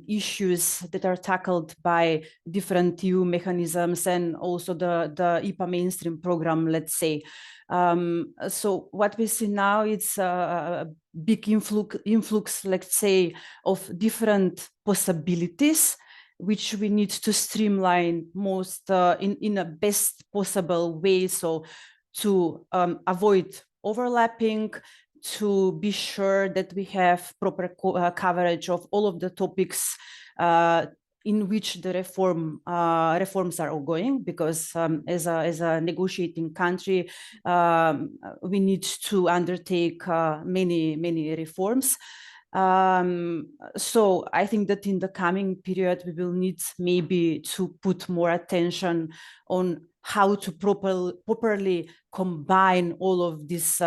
issues that are tackled by different EU mechanisms, and also the IPA mainstream program, let's say. So what we see now is a big influx, let's say, of different possibilities, which we need to streamline most in a best possible way. So to avoid overlapping, to be sure that we have proper coverage of all of the topics in which the reforms are ongoing, because as a negotiating country, we need to undertake many reforms. So I think that in the coming period, we will need maybe to put more attention on how to properly combine all of these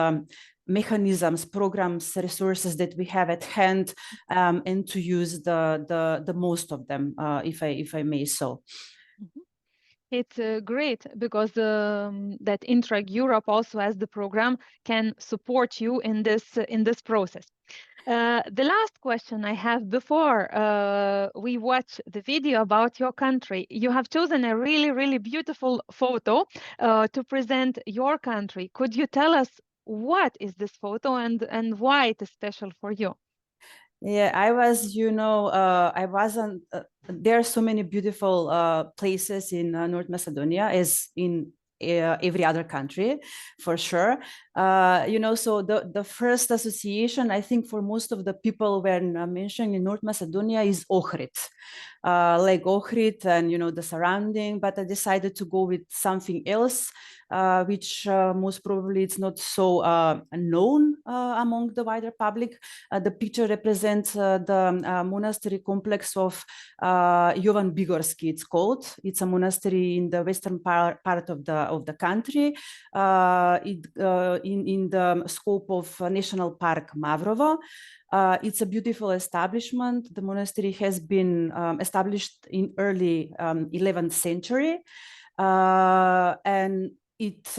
mechanisms, programs, resources that we have at hand, and to use the most of them, if I may so. It's great because that Interreg Europe also, as the program, can support you in this process. The last question I have before we watch the video about your country, you have chosen a really beautiful photo to present your country. Could you tell us what is this photo and why it is special for you? Yeah, I was, I wasn't, there are so many beautiful places in North Macedonia, as in every other country, for sure. So the first association, I think, for most of the people when mentioning in North Macedonia is Ohrid, like Ohrid and, the surrounding, but I decided to go with something else, which most probably it's not so known among the wider public. The picture represents the monastery complex of Jovan Bigorski, it's called. It's a monastery in the western part of the country, in the scope of National Park Mavrovo. It's a beautiful establishment. The monastery has been established in early 11th century, and it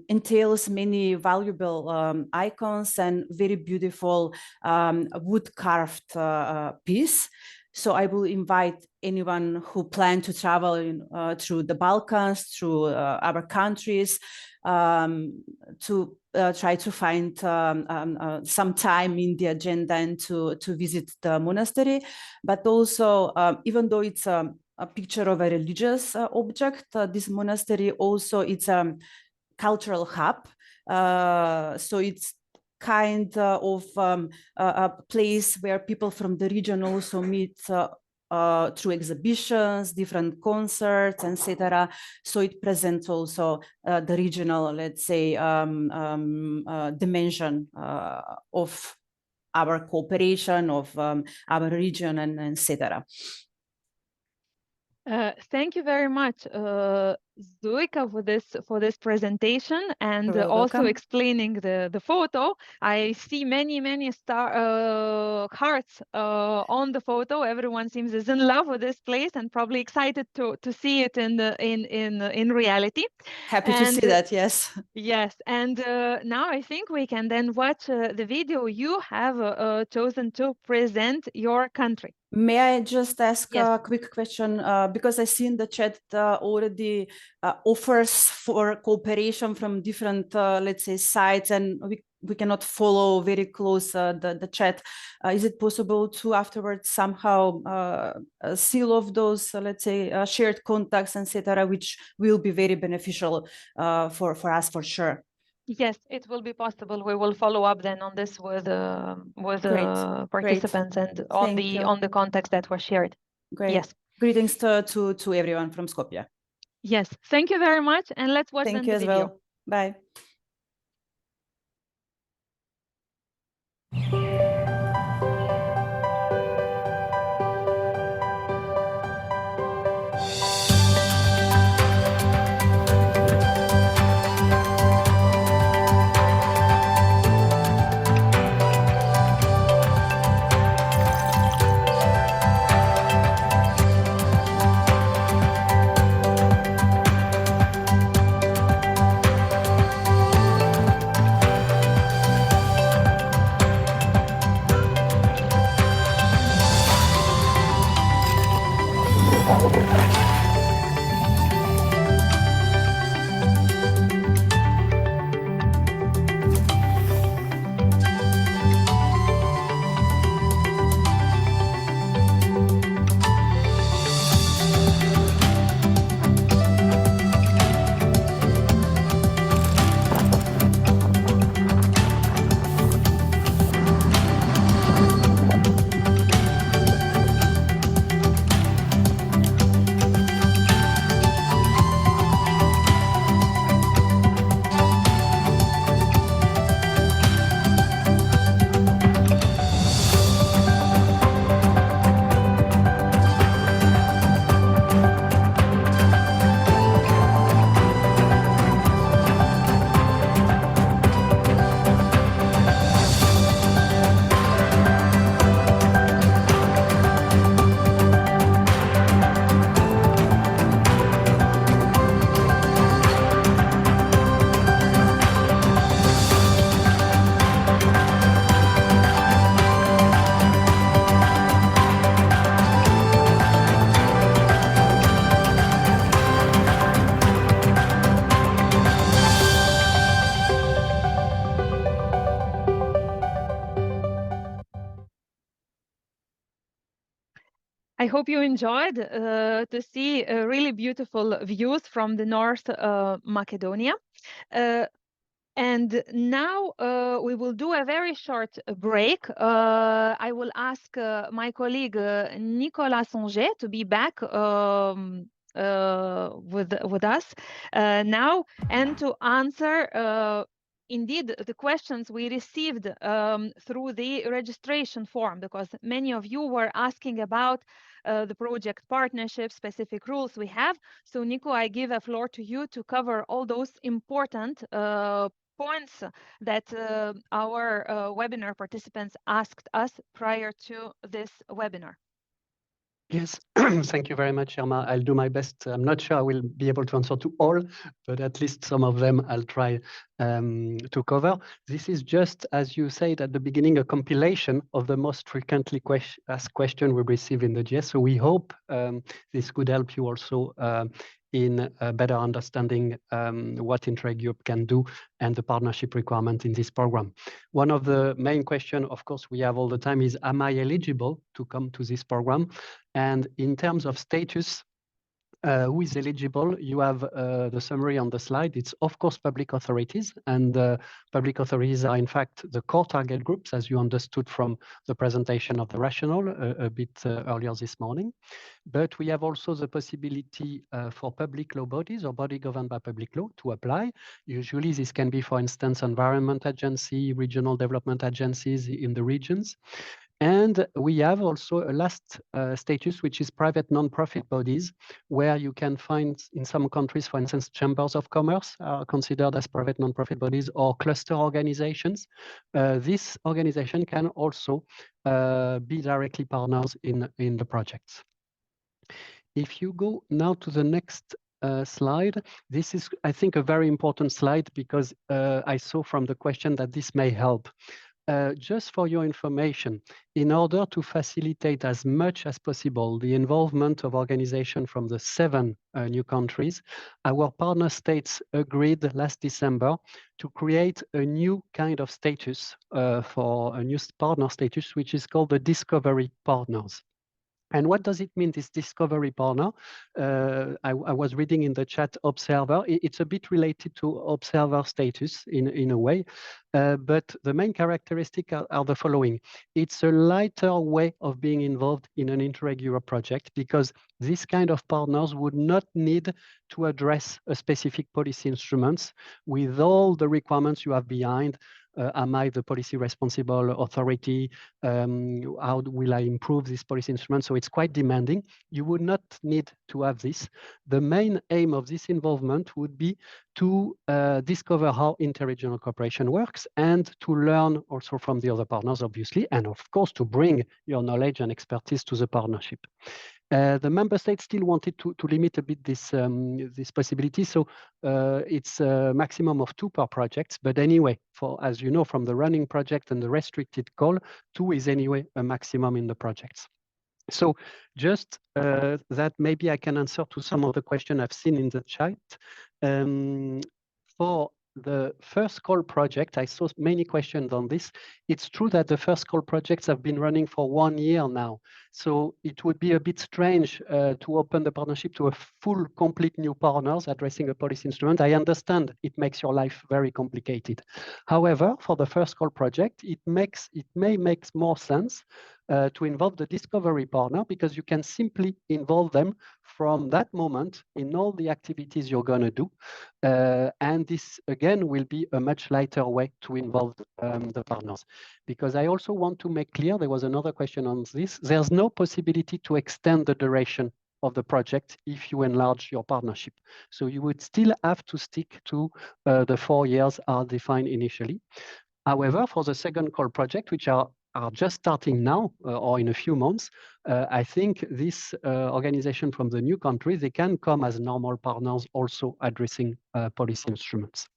entails many valuable icons and very beautiful wood carved piece. So I will invite anyone who plan to travel through the Balkans, through our countries, to try to find some time in the agenda and to visit the monastery. But also, even though it's a picture of a religious object, this monastery also, it's a cultural hub. So it's kind of a place where people from the region also meet through exhibitions, different concerts, etc. So it presents also the regional, let's say, dimension of our cooperation, of our region, and etc. Thank you very much. Zuika for this presentation and You're also welcome. explaining the photo. I see many hearts on the photo. Everyone seems is in love with this place and probably excited to see it in reality. Happy to see that. Yes. Yes, and now I think we can then watch the video you have chosen to present your country. May I just ask Yes. a quick question? Because I see in the chat already offers for cooperation from different, let's say, sites, and we cannot follow very close the chat. Is it possible to afterwards somehow seal off those, let's say, shared contacts, etc., which will be very beneficial for us for sure? Yes, it will be possible. We will follow up then on this with participants and on the contacts that were shared. Great. Yes. Greetings to everyone from Skopje. Yes. Thank you very much, and let's watch Thank then you the as video. well. Bye. I hope you enjoyed to see really beautiful views from the North Macedonia. And now we will do a very short break. I will ask my colleague Nicolas Songet to be back with us now and to answer indeed the questions we received through the registration form, because many of you were asking about the project partnership, specific rules we have. So Nico, I give a floor to you to cover all those important points that our webinar participants asked us prior to this webinar. Yes, thank you very much, Irma. I'll do my best. I'm not sure I will be able to answer to all, but at least some of them I'll try to cover. This is just, as you said at the beginning, a compilation of the most frequently asked questions we receive in the GS. So we hope this could help you also in better understanding what Interreg Europe can do and the partnership requirement in this program. One of the main questions, of course, we have all the time is, am I eligible to come to this program? And in terms of status, who is eligible? You have the summary on the slide. It's, of course, public authorities. And public authorities are, in fact, the core target groups, as you understood from the presentation of the rationale a bit earlier this morning. But we have also the possibility for public law bodies or body governed by public law to apply. Usually, this can be, for instance, environment agency, regional development agencies in the regions. And we have also a last status, which is private non-profit bodies, where you can find in some countries, for instance, chambers of commerce are considered as private non-profit bodies, or cluster organizations. This organization can also be directly partners in the projects. If you go now to the next slide, this is, I think, a very important slide, because I saw from the question that this may help. Just for your information, in order to facilitate as much as possible the involvement of organizations from the 7 new countries, our partner states agreed last December to create a new kind of status for a new partner status, which is called the Discovery Partners. And what does it mean, this discovery partner? I was reading in the chat observer. It's a bit related to observer status in a way, but the main characteristic are the following. It's a lighter way of being involved in an Interreg Europe project, because this kind of partners would not need to address a specific policy instruments with all the requirements you have behind. Am I the policy responsible authority? How will I improve this policy instrument? So it's quite demanding. You would not need to have this. The main aim of this involvement would be to discover how interregional cooperation works, and to learn also from the other partners, obviously, and of course to bring your knowledge and expertise to the partnership. The member states still wanted to limit a bit this possibility, so it's a maximum of 2 per project. But anyway, as you know from the running project and the restricted call, 2 is anyway a maximum in the projects. So just that maybe I can answer to some of the questions I've seen in the chat. For the first call project, I saw many questions on this. It's true that the first call projects have been running for 1 year now. So it would be a bit strange to open the partnership to a full, complete new partners addressing a policy instrument. I understand it makes your life very complicated. However, for the first call project, it may make more sense to involve the discovery partner, because you can simply involve them from that moment in all the activities you're going to do. And this, again, will be a much lighter way to involve the partners. Because I also want to make clear, there was another question on this, there's no possibility to extend the duration of the project if you enlarge your partnership. So you would still have to stick to the 4 years are defined initially. However, for the second call project, which are just starting now or in a few months, I think this organization from the new country, they can come as normal partners also addressing policy instruments.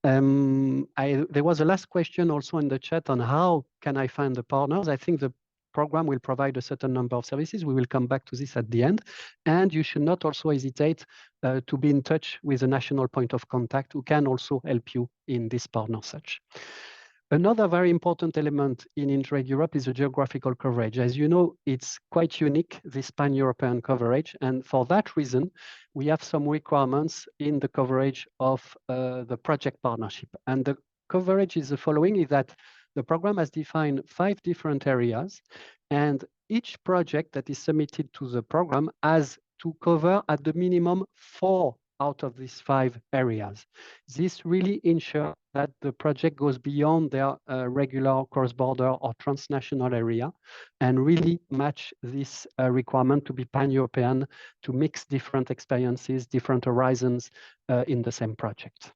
There was a last question also in the chat on how can I find the partners. I think the program will provide a certain number of services. We will come back to this at the end. And you should not also hesitate to be in touch with a national point of contact who can also help you in this partner search. Another very important element in Interreg Europe is the geographical coverage. As you know, it's quite unique, this pan-European coverage. And for that reason, we have some requirements in the coverage of the project partnership. And the coverage is the following, is that the program has defined 5 different areas, and each project that is submitted to the program has to cover at the minimum 4 out of these 5 areas. This really ensures that the project goes beyond their regular cross-border or transnational area, and really match this requirement to be pan-European, to mix different experiences, different horizons in the same project.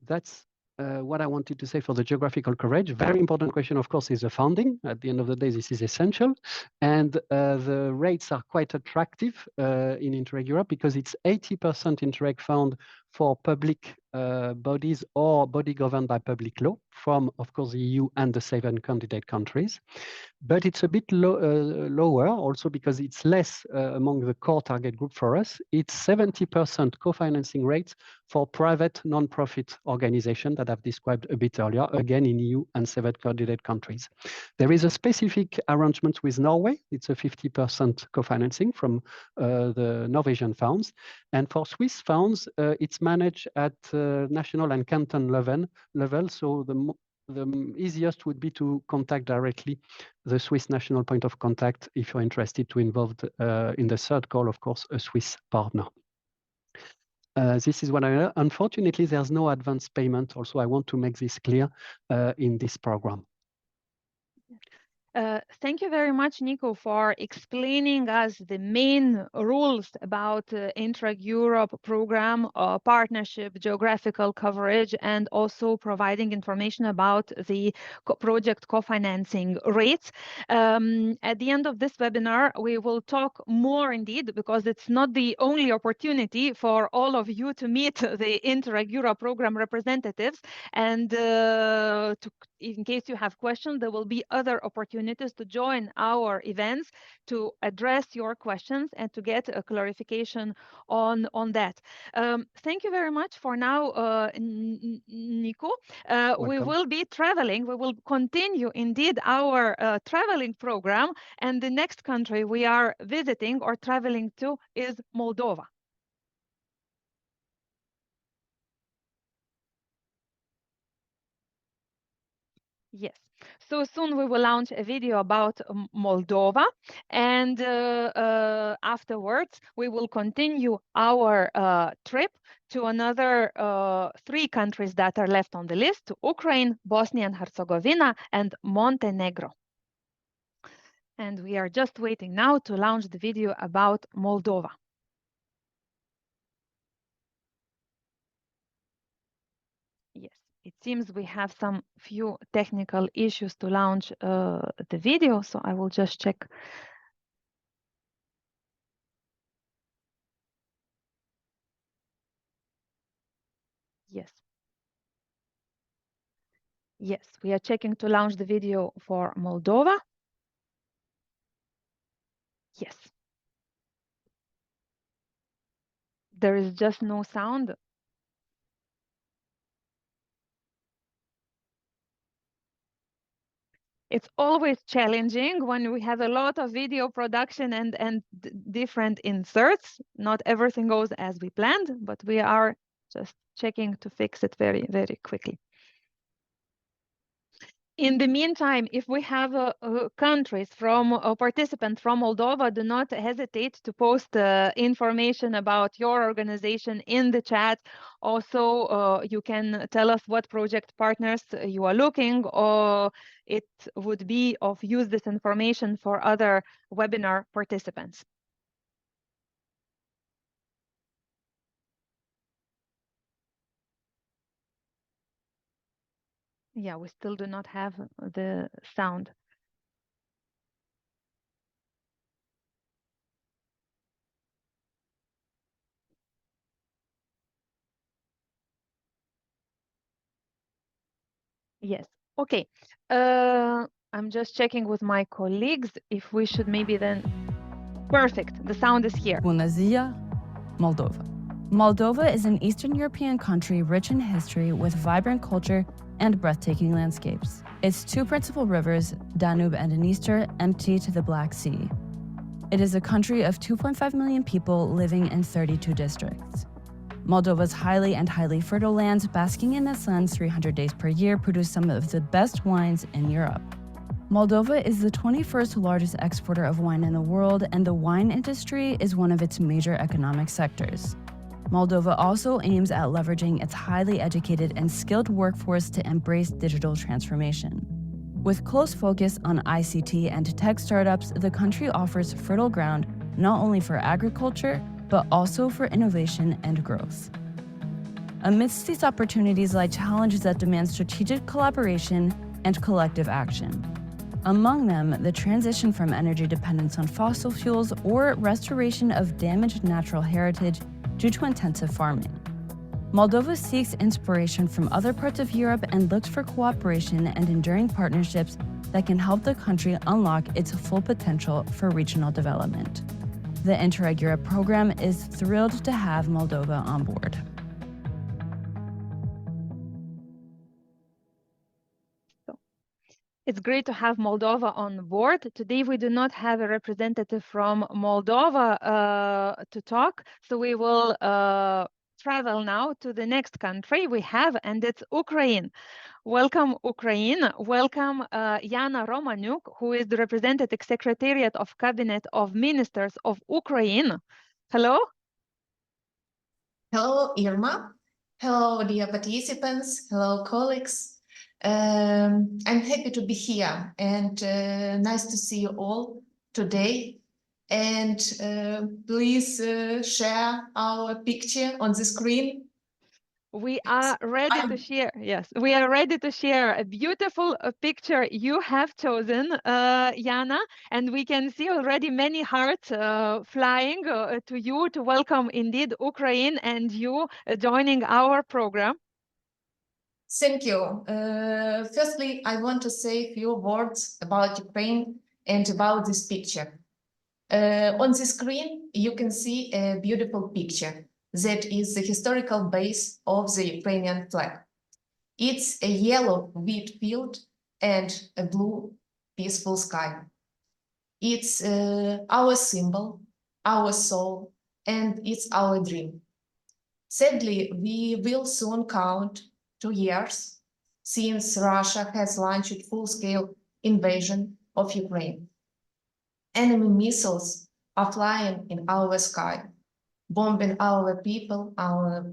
That's what I wanted to say for the geographical coverage. Very important question, of course, is the funding. At the end of the day, this is essential. And the rates are quite attractive in Interreg Europe, because it's 80% Interreg fund for public bodies or body governed by public law from, of course, the EU and the 7 candidate countries. But it's a bit lower also because it's less among the core target group for us. It's 70% co-financing rates for private non-profit organizations that I've described a bit earlier, again in EU and 7 candidate countries. There is a specific arrangement with Norway. It's a 50% co-financing from the Norwegian funds. And for Swiss funds, it's managed at national and canton level. So the easiest would be to contact directly the Swiss national point of contact if you're interested to involve in the third call, of course, a Swiss partner. This is what unfortunately, there's no advance payment. Also, I want to make this clear in this program. Thank you very much, Nico, for explaining us the main rules about Interreg Europe program, partnership, geographical coverage, and also providing information about the project co-financing rates. At the end of this webinar, we will talk more indeed, because it's not the only opportunity for all of you to meet the Interreg Europe program representatives. And in case you have questions, there will be other opportunities to join our events to address your questions and to get a clarification on that. Thank you very much for now, Nico. We will be traveling. We will continue indeed our traveling program, and the next country we are visiting or traveling to is Moldova. Yes. So soon we will launch a video about Moldova, and afterwards we will continue our trip to another 3 countries that are left on the list: to Ukraine, Bosnia and Herzegovina, and Montenegro. And we are just waiting now to launch the video about Moldova. Yes. It seems we have some few technical issues to launch the video, so I will just check. Yes. Yes, we are checking to launch the video for Moldova. Yes. There is just no sound. It's always challenging when we have a lot of video production and different inserts. Not everything goes as we planned, but we are just checking to fix it very, very quickly. In the meantime, if we have countries from participants from Moldova, do not hesitate to post information about your organization in the chat. Also, you can tell us what project partners you are looking, or it would be of use this information for other webinar participants. Yeah, we still do not have the sound. Yes. Okay. I'm just checking with my colleagues if we should maybe then. Perfect. The sound is here. Bună ziua, Moldova. Moldova is an Eastern European country rich in history with vibrant culture and breathtaking landscapes. Its 2 principal rivers, Danube and Dniester, empty to the Black Sea. It is a country of 2.5 million people living in 32 districts. Moldova's highly fertile lands, basking in the sun 300 days per year, produce some of the best wines in Europe. Moldova is the 21st largest exporter of wine in the world, and the wine industry is one of its major economic sectors. Moldova also aims at leveraging its highly educated and skilled workforce to embrace digital transformation. With close focus on ICT and tech startups, the country offers fertile ground not only for agriculture, but also for innovation and growth. Amidst these opportunities lie challenges that demand strategic collaboration and collective action. Among them, the transition from energy dependence on fossil fuels or restoration of damaged natural heritage due to intensive farming. Moldova seeks inspiration from other parts of Europe and looks for cooperation and enduring partnerships that can help the country unlock its full potential for regional development. The Interreg Europe program is thrilled to have Moldova on board. It's great to have Moldova on board. Today, we do not have a representative from Moldova to talk, so we will travel now to the next country we have, and it's Ukraine. Welcome, Ukraine. Welcome, Yana Romaniuk, who is the representative Secretariat of Cabinet of Ministers of Ukraine. Hello. Hello, Irma. Hello, dear participants. Hello, colleagues. I'm happy to be here and nice to see you all today. And please share our picture on the screen. We are ready to share. Yes, we are ready to share a beautiful picture you have chosen, Yana, and we can see already many hearts flying to you to welcome indeed Ukraine and you joining our program. Thank you. Firstly, I want to say a few words about Ukraine and about this picture. On the screen, you can see a beautiful picture that is the historical base of the Ukrainian flag. It's a yellow wheat field and a blue peaceful sky. It's our symbol, our soul, and it's our dream. Sadly, we will soon count 2 years since Russia has launched full-scale invasion of Ukraine. Enemy missiles are flying in our sky, bombing our people, our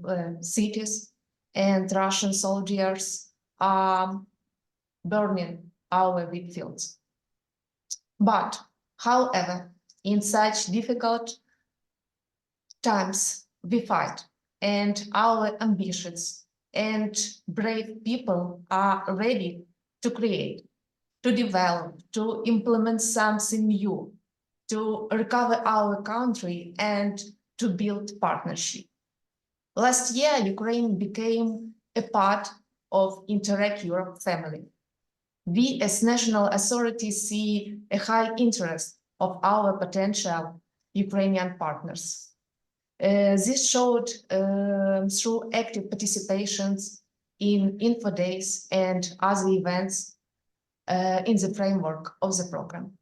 cities, and Russian soldiers are burning our wheat fields. But, however, in such difficult times, we fight, and our ambitious and brave people are ready to create, to develop, to implement something new, to recover our country and to build partnership. Last year, Ukraine became a part of Interreg Europe family. We as national authorities see a high interest of our potential Ukrainian partners. This showed through active participations in info days and other events in the framework of the program.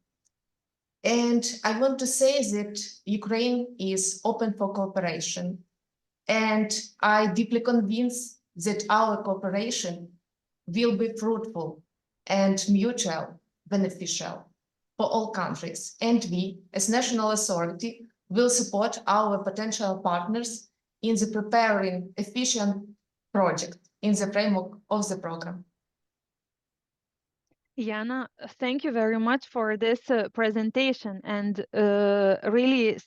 And I want to say that Ukraine is open for cooperation, and I deeply convinced that our cooperation will be fruitful and mutual beneficial for all countries. And we, as national authority, will support our potential partners in the preparing efficient project in the framework of the program. Yana, thank you very much for this presentation and really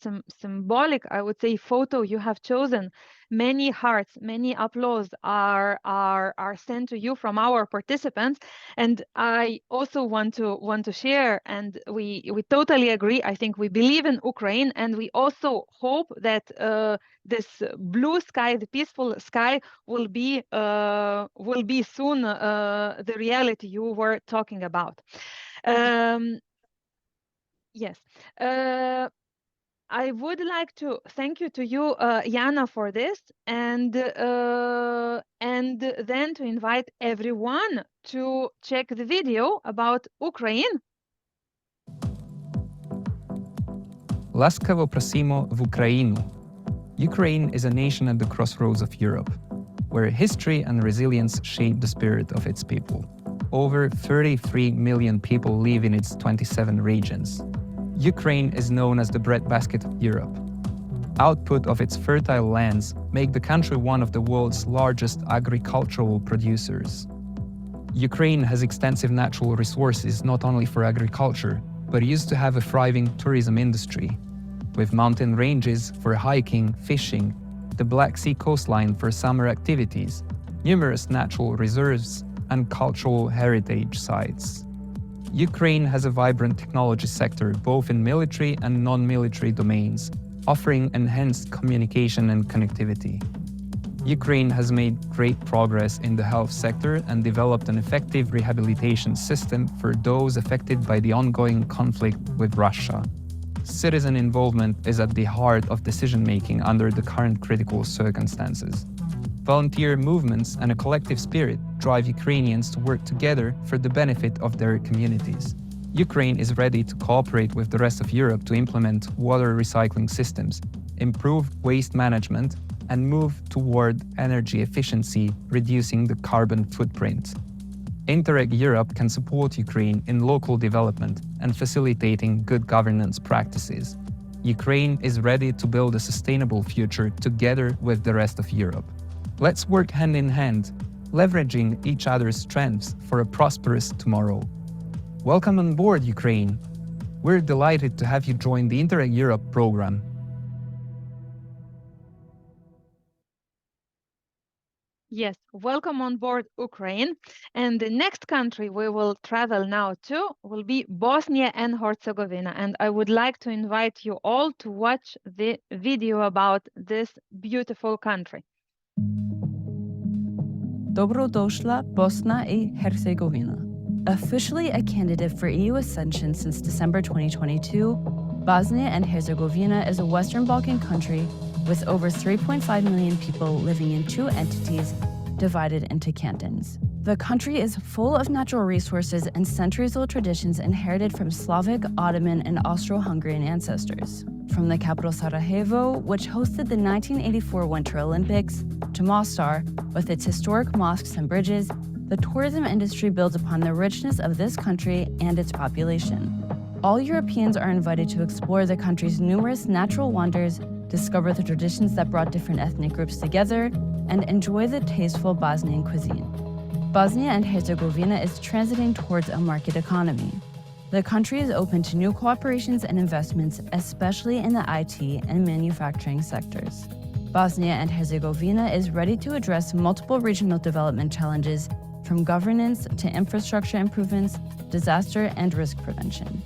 symbolic, I would say, photo you have chosen. Many hearts, many applause are sent to you from our participants, and I also want to share. And we totally agree. I think we believe in Ukraine, and we also hope that this blue sky, the peaceful sky, will be soon the reality you were talking about. Yes. I would like to thank you Yana, for this, and then to invite everyone to check the video about Ukraine. Ласкаво просимо в Україну. Ukraine is a nation at the crossroads of Europe, where history and resilience shape the spirit of its people. Over 33 million people live in its 27 regions. Ukraine is known as the breadbasket of Europe. Output of its fertile lands make the country one of the world's largest agricultural producers. Ukraine has extensive natural resources not only for agriculture, but used to have a thriving tourism industry, with mountain ranges for hiking, fishing, the Black Sea coastline for summer activities, numerous natural reserves, and cultural heritage sites. Ukraine has a vibrant technology sector both in military and non-military domains, offering enhanced communication and connectivity. Ukraine has made great progress in the health sector and developed an effective rehabilitation system for those affected by the ongoing conflict with Russia. Citizen involvement is at the heart of decision-making under the current critical circumstances. Volunteer movements and a collective spirit drive Ukrainians to work together for the benefit of their communities. Ukraine is ready to cooperate with the rest of Europe to implement water recycling systems, improve waste management, and move toward energy efficiency, reducing the carbon footprint. Interreg Europe can support Ukraine in local development and facilitating good governance practices. Ukraine is ready to build a sustainable future together with the rest of Europe. Let's work hand in hand leveraging each other's strengths for a prosperous tomorrow. Welcome on board, Ukraine. We're delighted to have you join the Interreg Europe program. Yes, welcome on board Ukraine. And the next country we will travel now to will be Bosnia and Herzegovina. And I would like to invite you all to watch the video about this beautiful country. Dobrodošla, Bosna and Herzegovina. Officially a candidate for EU accession since December 2022, Bosnia and Herzegovina is a Western Balkan country with over 3.5 million people living in two entities divided into cantons. The country is full of natural resources and centuries-old traditions inherited from Slavic, Ottoman, and Austro-Hungarian ancestors. From the capital Sarajevo, which hosted the 1984 Winter Olympics, to Mostar, with its historic mosques and bridges, the tourism industry builds upon the richness of this country and its population. All Europeans are invited to explore the country's numerous natural wonders, discover the traditions that brought different ethnic groups together, and enjoy the tasteful Bosnian cuisine. Bosnia and Herzegovina is transiting towards a market economy. The country is open to new cooperations and investments, especially in the IT and manufacturing sectors. Bosnia and Herzegovina is ready to address multiple regional development challenges, from governance to infrastructure improvements, disaster and risk prevention.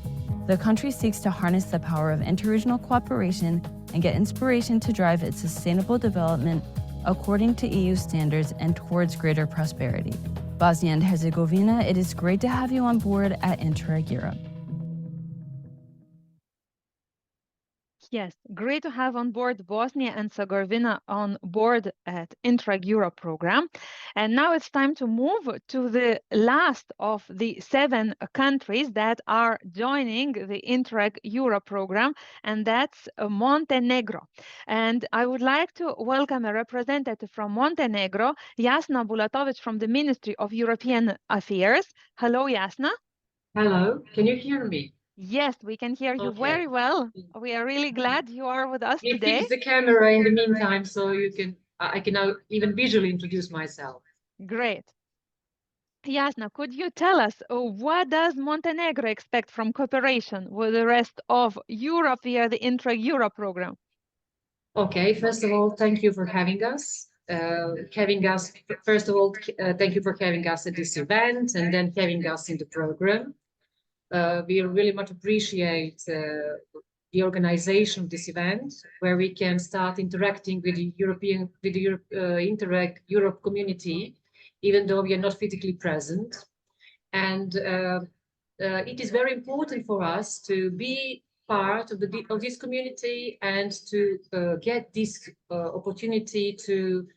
The country seeks to harness the power of interregional cooperation and get inspiration to drive its sustainable development according to EU standards and towards greater prosperity. Bosnia and Herzegovina, it is great to have you on board at Interreg Europe. Yes, great to have on board Bosnia and Herzegovina on board at Interreg Europe program. And now it's time to move to the last of the 7 countries that are joining the Interreg Europe program, and that's Montenegro. And I would like to welcome a representative from Montenegro, Jasna Bulatovic from the Ministry of European Affairs. Hello, Jasna. Hello, can you hear me? Yes, we can hear you very well. We are really glad you are with us You today. fix the camera in the meantime, so I can now even visually introduce myself. Great. Jasna, could you tell us what does Montenegro expect from cooperation with the rest of Europe via the Interreg Europe program? Okay, first of all, thank you for having us. First of all, thank you for having us at this event and then having us in the program. We really much appreciate the organization of this event, where we can start interacting with the Interreg Europe community, even though we are not physically present. And it is very important for us to be part of this community and to get this opportunity to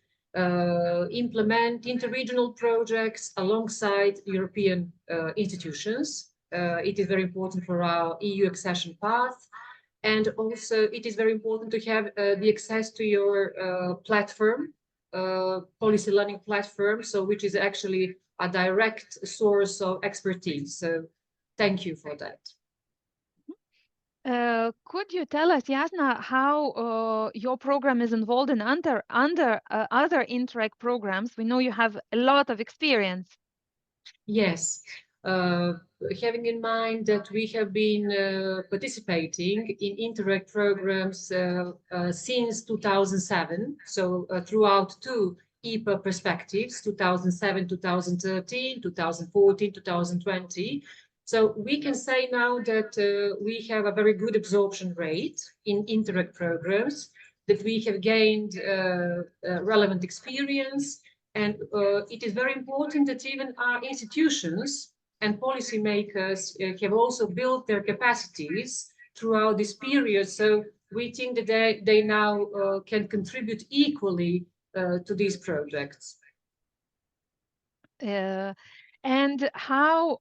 implement interregional projects alongside European institutions. It is very important for our EU accession path. And also it is very important to have the access to your platform, policy learning platform, which is actually a direct source of expertise. So thank you for that. Could you tell us, Jasna, how your program is involved in other Interreg programs? We know you have a lot of experience. Yes. Having in mind that we have been participating in Interreg programs since 2007, so throughout 2 EPA perspectives, 2007, 2013, 2014, 2020. So we can say now that we have a very good absorption rate in Interreg programs, that we have gained relevant experience, and it is very important that even our institutions and policymakers have also built their capacities throughout this period. So we think that they now can contribute equally to these projects. And how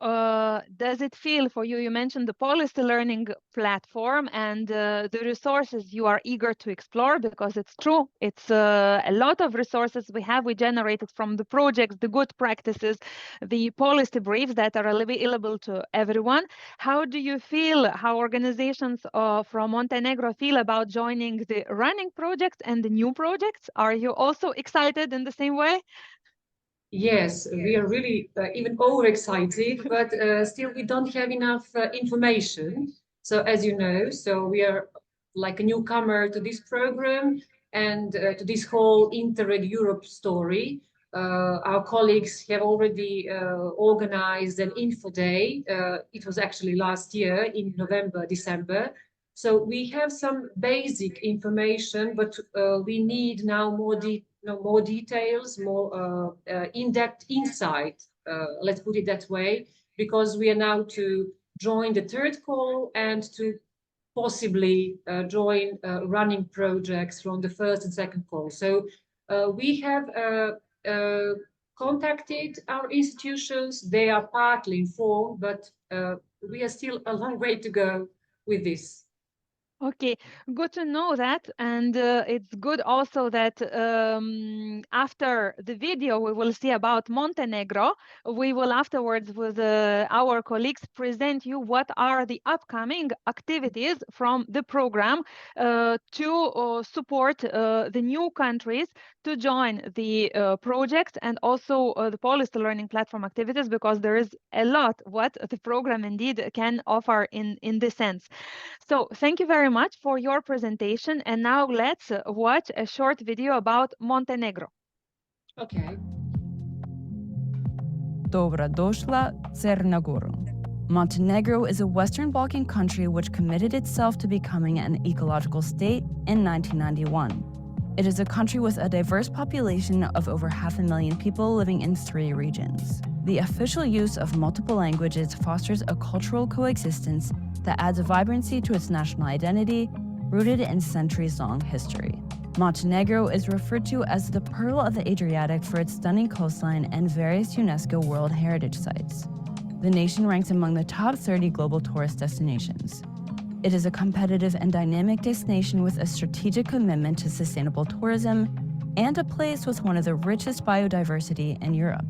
does it feel for you? You mentioned the policy learning platform and the resources you are eager to explore, because it's true. It's a lot of resources we generated from the projects, the good practices, the policy briefs that are available to everyone. How do you feel, how organizations from Montenegro feel about joining the running projects and the new projects? Are you also excited in the same way? Yes, we are really even overexcited, but still we don't have enough information. So as you know, so we are like a newcomer to this program and to this whole Interreg Europe story. Our colleagues have already organized an info day. It was actually last year in November, December. So we have some basic information, but we need now more details, more in-depth insight, let's put it that way, because we are now to join the third call and to possibly join running projects from the first and second call. So we have contacted our institutions. They are partly informed, but we are still a long way to go with this. Okay, good to know that. And it's good also that after the video we will see about Montenegro, we will afterwards with our colleagues present you what are the upcoming activities from the program to support the new countries to join the project and also the policy learning platform activities, because there is a lot what the program indeed can offer in this sense. So thank you very much for your presentation. And now let's watch a short video about Montenegro. Okay. Dobra došla, Crna Gora. Montenegro is a Western Balkan country which committed itself to becoming an ecological state in 1991. It is a country with a diverse population of over 500,000 people living in 3 regions. The official use of multiple languages fosters a cultural coexistence that adds vibrancy to its national identity, rooted in centuries-long history. Montenegro is referred to as the Pearl of the Adriatic for its stunning coastline and various UNESCO World Heritage Sites. The nation ranks among the top 30 global tourist destinations. It is a competitive and dynamic destination with a strategic commitment to sustainable tourism and a place with one of the richest biodiversity in Europe.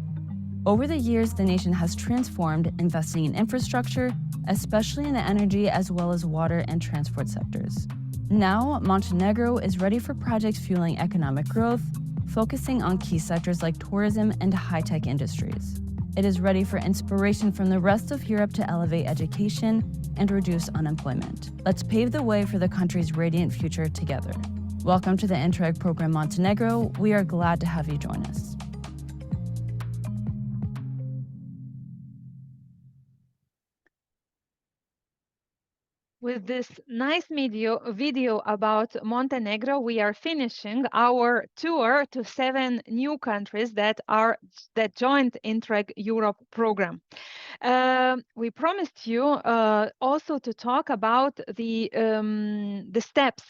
Over the years, the nation has transformed, investing in infrastructure, especially in the energy as well as water and transport sectors. Now, Montenegro is ready for projects fueling economic growth, focusing on key sectors like tourism and high-tech industries. It is ready for inspiration from the rest of Europe to elevate education and reduce unemployment. Let's pave the way for the country's radiant future together. Welcome to the Interreg program Montenegro. We are glad to have you join us. With this nice video about Montenegro, we are finishing our tour to 7 new countries that joined Interreg Europe program. We promised you also to talk about the steps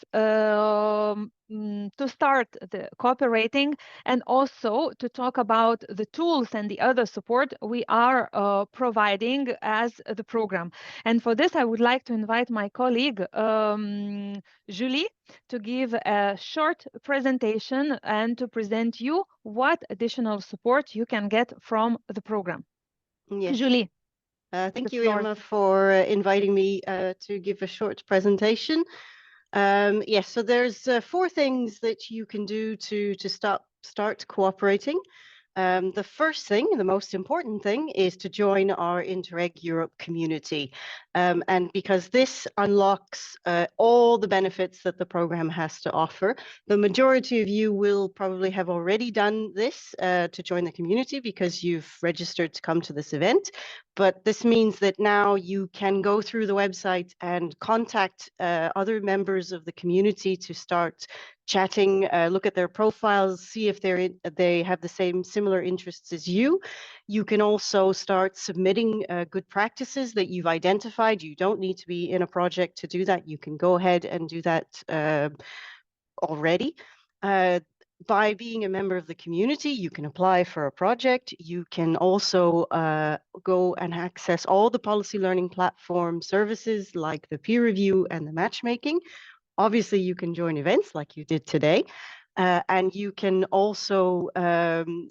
to start the cooperating, and also to talk about the tools and the other support we are providing as the program. And for this, I would like to invite my colleague, Julie, to give a short presentation and to present you what additional support you can get from the program. Yes. Julie. Thank you, Irma, for inviting me to give a short presentation. Yes, so there's 4 things that you can do to start cooperating. The first thing, the most important thing, is to join our Interreg Europe community. And because this unlocks all the benefits that the program has to offer. The majority of you will probably have already done this to join the community because you've registered to come to this event. But this means that now you can go through the website and contact other members of the community to start chatting, look at their profiles, see if they have the similar interests as you. You can also start submitting good practices that you've identified. You don't need to be in a project to do that. You can go ahead and do that already. By being a member of the community, you can apply for a project. You can also go and access all the policy learning platform services like the peer review and the matchmaking. Obviously, you can join events like you did today. And you can also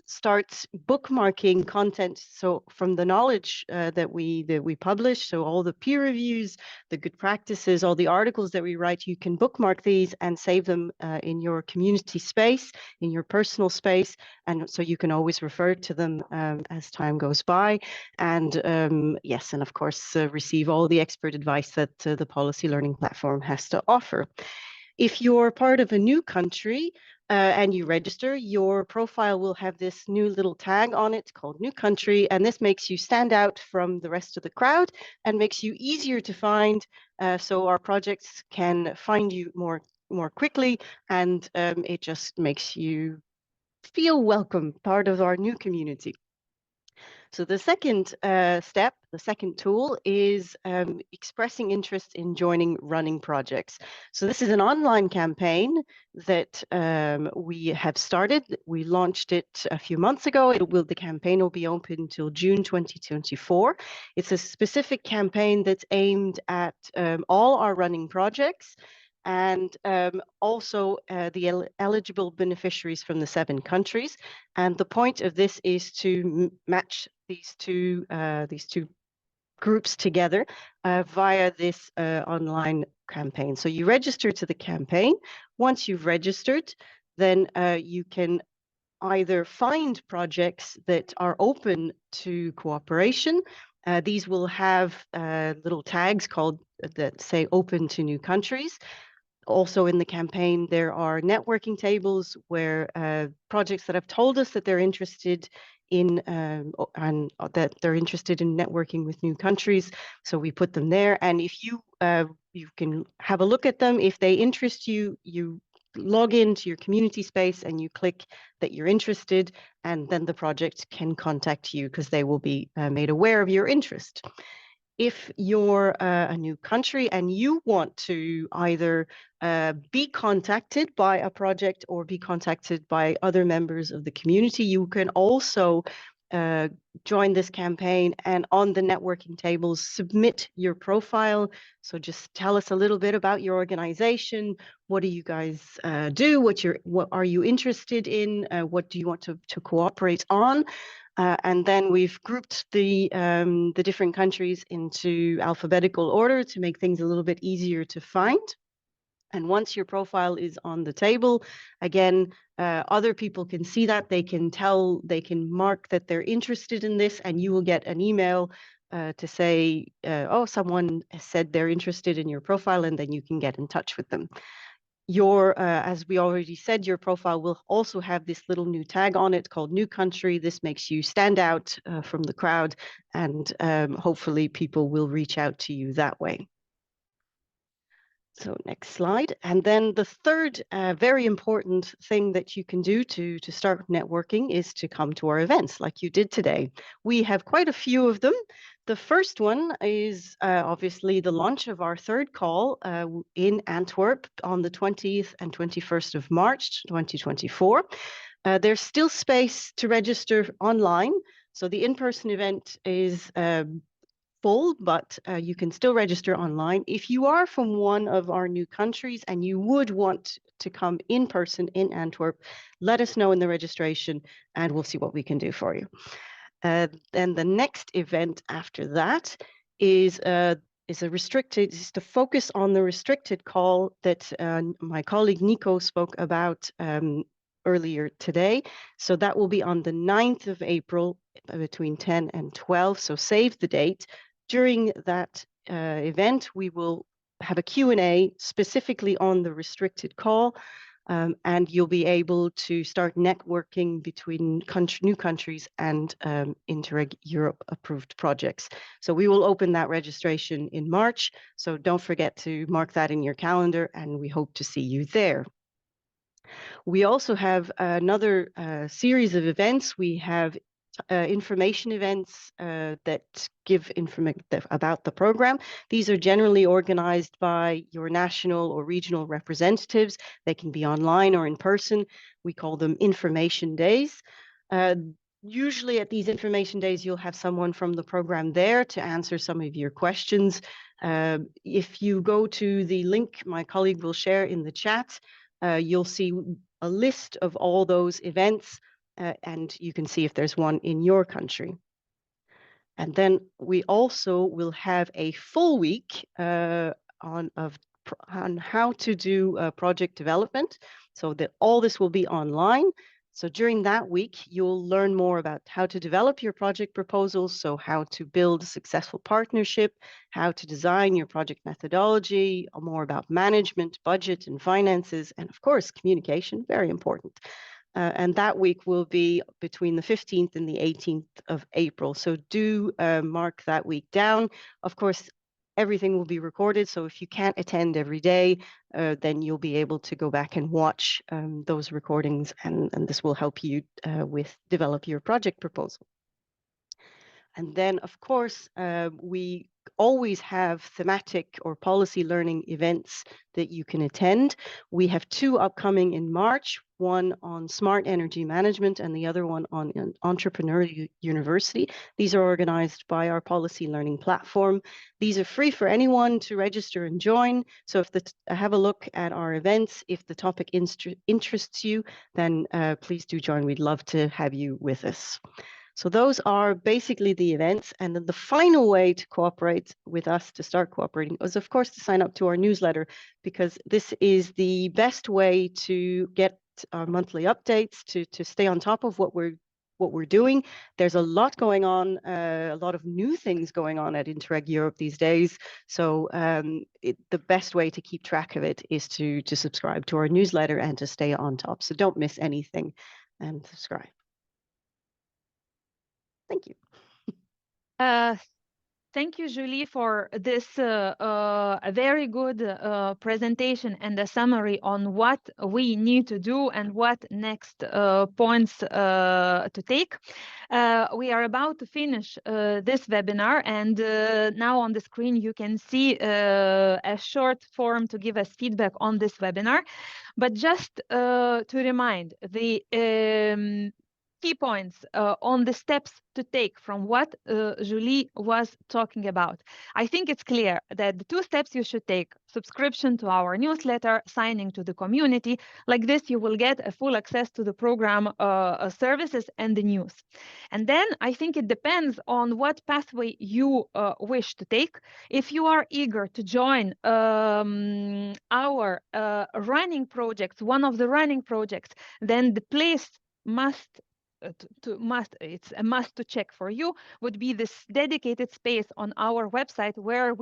start bookmarking content. So from the knowledge that we publish, so all the peer reviews, the good practices, all the articles that we write, you can bookmark these and save them in your community space, in your personal space. And so you can always refer to them as time goes by. And yes, and of course, receive all the expert advice that the Policy Learning Platform has to offer. If you're part of a new country and you register, your profile will have this new little tag on it called New Country, and this makes you stand out from the rest of the crowd and makes you easier to find, so our projects can find you more quickly, and it just makes you feel welcome, part of our new community. So the second step, the second tool is expressing interest in joining running projects. So this is an online campaign that we have started. We launched it a few months ago. The campaign will be open until June 2024. It's a specific campaign that's aimed at all our running projects, and also the eligible beneficiaries from the 7 countries. And the point of this is to match these two groups together via this online campaign. So you register to the campaign. Once you've registered, then you can either find projects that are open to cooperation. These will have little tags called that say open to new countries. Also in the campaign, there are networking tables where projects that have told us that they're interested in and that they're interested in networking with new countries. So we put them there, and if you can have a look at them. If they interest you, you log into your community space and you click that you're interested, and then the project can contact you because they will be made aware of your interest. If you're a new country and you want to either be contacted by a project or be contacted by other members of the community, you can also join this campaign, and on the networking tables, submit your profile. So just tell us a little bit about your organization. What do you guys do? What are you interested in? What do you want to cooperate on? And then we've grouped the different countries into alphabetical order to make things a little bit easier to find. And once your profile is on the table, again, other people can see that. They can mark that they're interested in this, and you will get an email to say, oh, someone has said they're interested in your profile, and then you can get in touch with them. As we already said, your profile will also have this little new tag on it called New Country. This makes you stand out from the crowd, and hopefully people will reach out to you that way. So next slide. And then the third very important thing that you can do to start networking is to come to our events like you did today. We have quite a few of them. The first one is obviously the launch of our third call in Antwerp on the 20th and 21st of March 2024. There's still space to register online. So the in-person event is full, but you can still register online. If you are from one of our new countries and you would want to come in person in Antwerp, let us know in the registration and we'll see what we can do for you. Then the next event after that is to focus on the restricted call that my colleague Nico spoke about earlier today. So that will be on the 9th of April between 10 and 12. So save the date. During that event, we will have a Q&A specifically on the restricted call, and you'll be able to start networking between new countries and Interreg Europe approved projects. So we will open that registration in March, so don't forget to mark that in your calendar, and we hope to see you there. We also have another series of events. We have information events that give information about the program. These are generally organized by your national or regional representatives. They can be online or in person. We call them information days. Usually at these information days, you'll have someone from the program there to answer some of your questions. If you go to the link my colleague will share in the chat, you'll see a list of all those events, and you can see if there's one in your country. And then we also will have a full week on how to do project development. So that all this will be online. So during that week, you'll learn more about how to develop your project proposals. So how to build a successful partnership, how to design your project methodology, more about management, budget and finances, and of course, communication, very important. And that week will be between the 15th and the 18th of April. So do mark that week down. Of course, everything will be recorded. So if you can't attend every day, then you'll be able to go back and watch those recordings, and this will help you develop your project proposal. And then, of course, we always have thematic or policy learning events that you can attend. We have two upcoming in March, one on smart energy management and the other one on an entrepreneur university. These are organized by our policy learning platform. These are free for anyone to register and join. So if have a look at our events, if the topic interests you, then please do join. We'd love to have you with us. So those are basically the events. And then the final way to cooperate with us, to start cooperating, is of course to sign up to our newsletter, because this is the best way to get our monthly updates, to stay on top of what we're doing. There's a lot going on, a lot of new things going on at Interreg Europe these days. So the best way to keep track of it is to subscribe to our newsletter and to stay on top. So don't miss anything and subscribe. Thank you. Thank you, Julie, for this very good presentation and a summary on what we need to do and what next points to take. We are about to finish this webinar, and now on the screen you can see a short form to give us feedback on this webinar. But just to remind, the key points on the steps to take from what Julie was talking about. I think it's clear that the two steps you should take: subscription to our newsletter, signing to the community. Like this, you will get a full access to the program services and the news. And then I think it depends on what pathway you wish to take. If you are eager to join our running projects, one of the running projects, then the place it's a must to check for you would be this dedicated space on our website where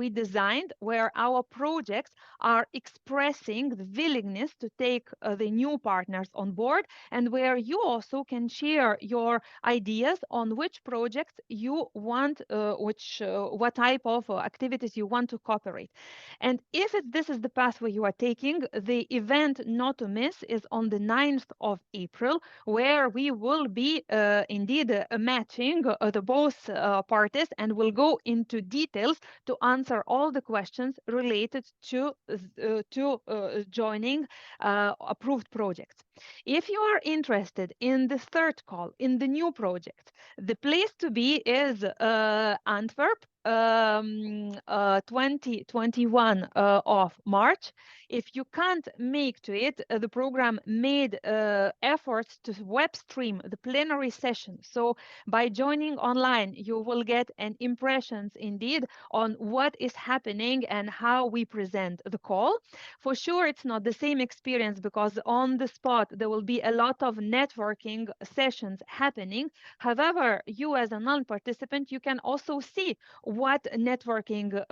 our projects are expressing the willingness to take the new partners on board, and where you also can share your ideas on which projects you want, what type of activities you want to cooperate. And if this is the pathway you are taking, the event not to miss is on the 9th of April, where we will be indeed matching the both parties, and will go into details to answer all the questions related to joining approved projects. If you are interested in the third call, in the new project, the place to be is Antwerp, 2021 of March. If you can't make to it, the program made efforts to web stream the plenary session. So by joining online, you will get an impressions indeed on what is happening and how we present the call. For sure, it's not the same experience, because on the spot, there will be a lot of networking sessions happening. However, you as a non-participant, you can also see what networking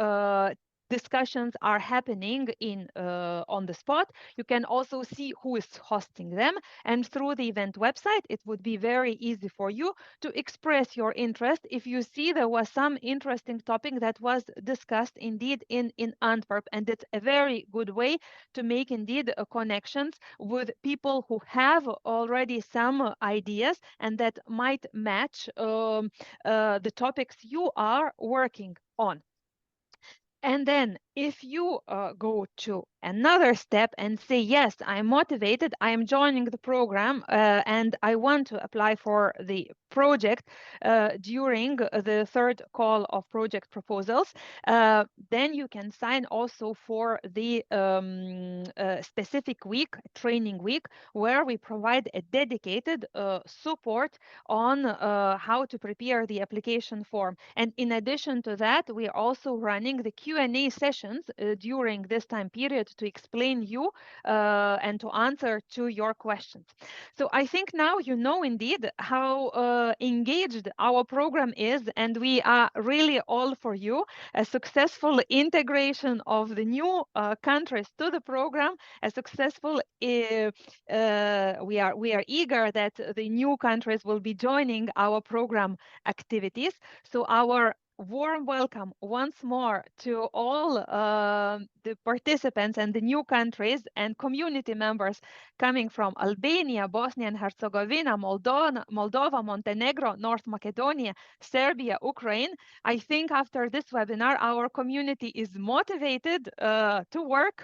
discussions are happening on the spot. You can also see who is hosting them, and through the event website, it would be very easy for you to express your interest if you see there was some interesting topic that was discussed indeed in Antwerp. And it's a very good way to make indeed connections with people who have already some ideas and that might match the topics you are working on. And then if you go to another step and say, yes, I'm motivated, I'm joining the program, and I want to apply for the project during the third call of project proposals, then you can sign also for the specific week, training week, where we provide a dedicated support on how to prepare the application form. And in addition to that, we are also running the Q&A sessions during this time period to explain you and to answer to your questions. So I think now you know indeed how engaged our program is, and we are really all for you. A successful integration of the new countries to the program, a successful we are eager that the new countries will be joining our program activities. So our warm welcome once more to all the participants and the new countries and community members coming from Albania, Bosnia and Herzegovina, Moldova, Montenegro, North Macedonia, Serbia, Ukraine. I think after this webinar, our community is motivated to work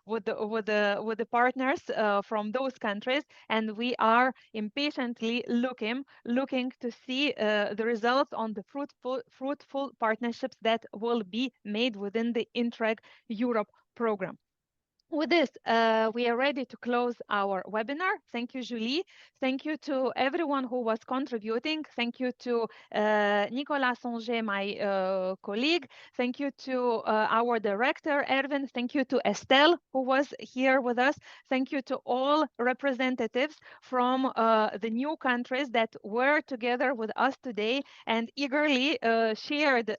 with the partners from those countries, and we are impatiently looking to see the results on the fruitful partnerships that will be made within the Interreg Europe program. With this, we are ready to close our webinar. Thank you, Julie. Thank you to everyone who was contributing. Thank you to Nicolas Sanger, my colleague. Thank you to our director, Erwin. Thank you to Estelle, who was here with us. Thank you to all representatives from the new countries that were together with us today and eagerly shared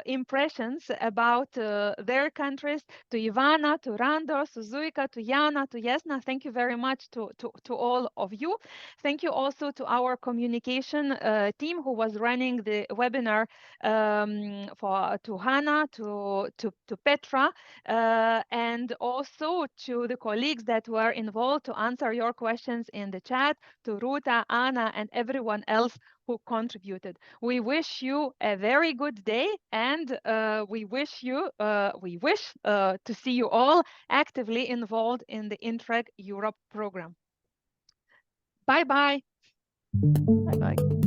impressions about their countries. To Ivana, to Randos, to Zuika, to Jana, to Yesna. Thank you very much to all of you. Thank you also to our communication team who was running the webinar, to Hannah, to Petra, and also to the colleagues that were involved to answer your questions in the chat, to Ruta, Anna, and everyone else who contributed. We wish you a very good day, and we wish to see you all actively involved in the Interreg Europe program. Bye-bye. Bye-bye.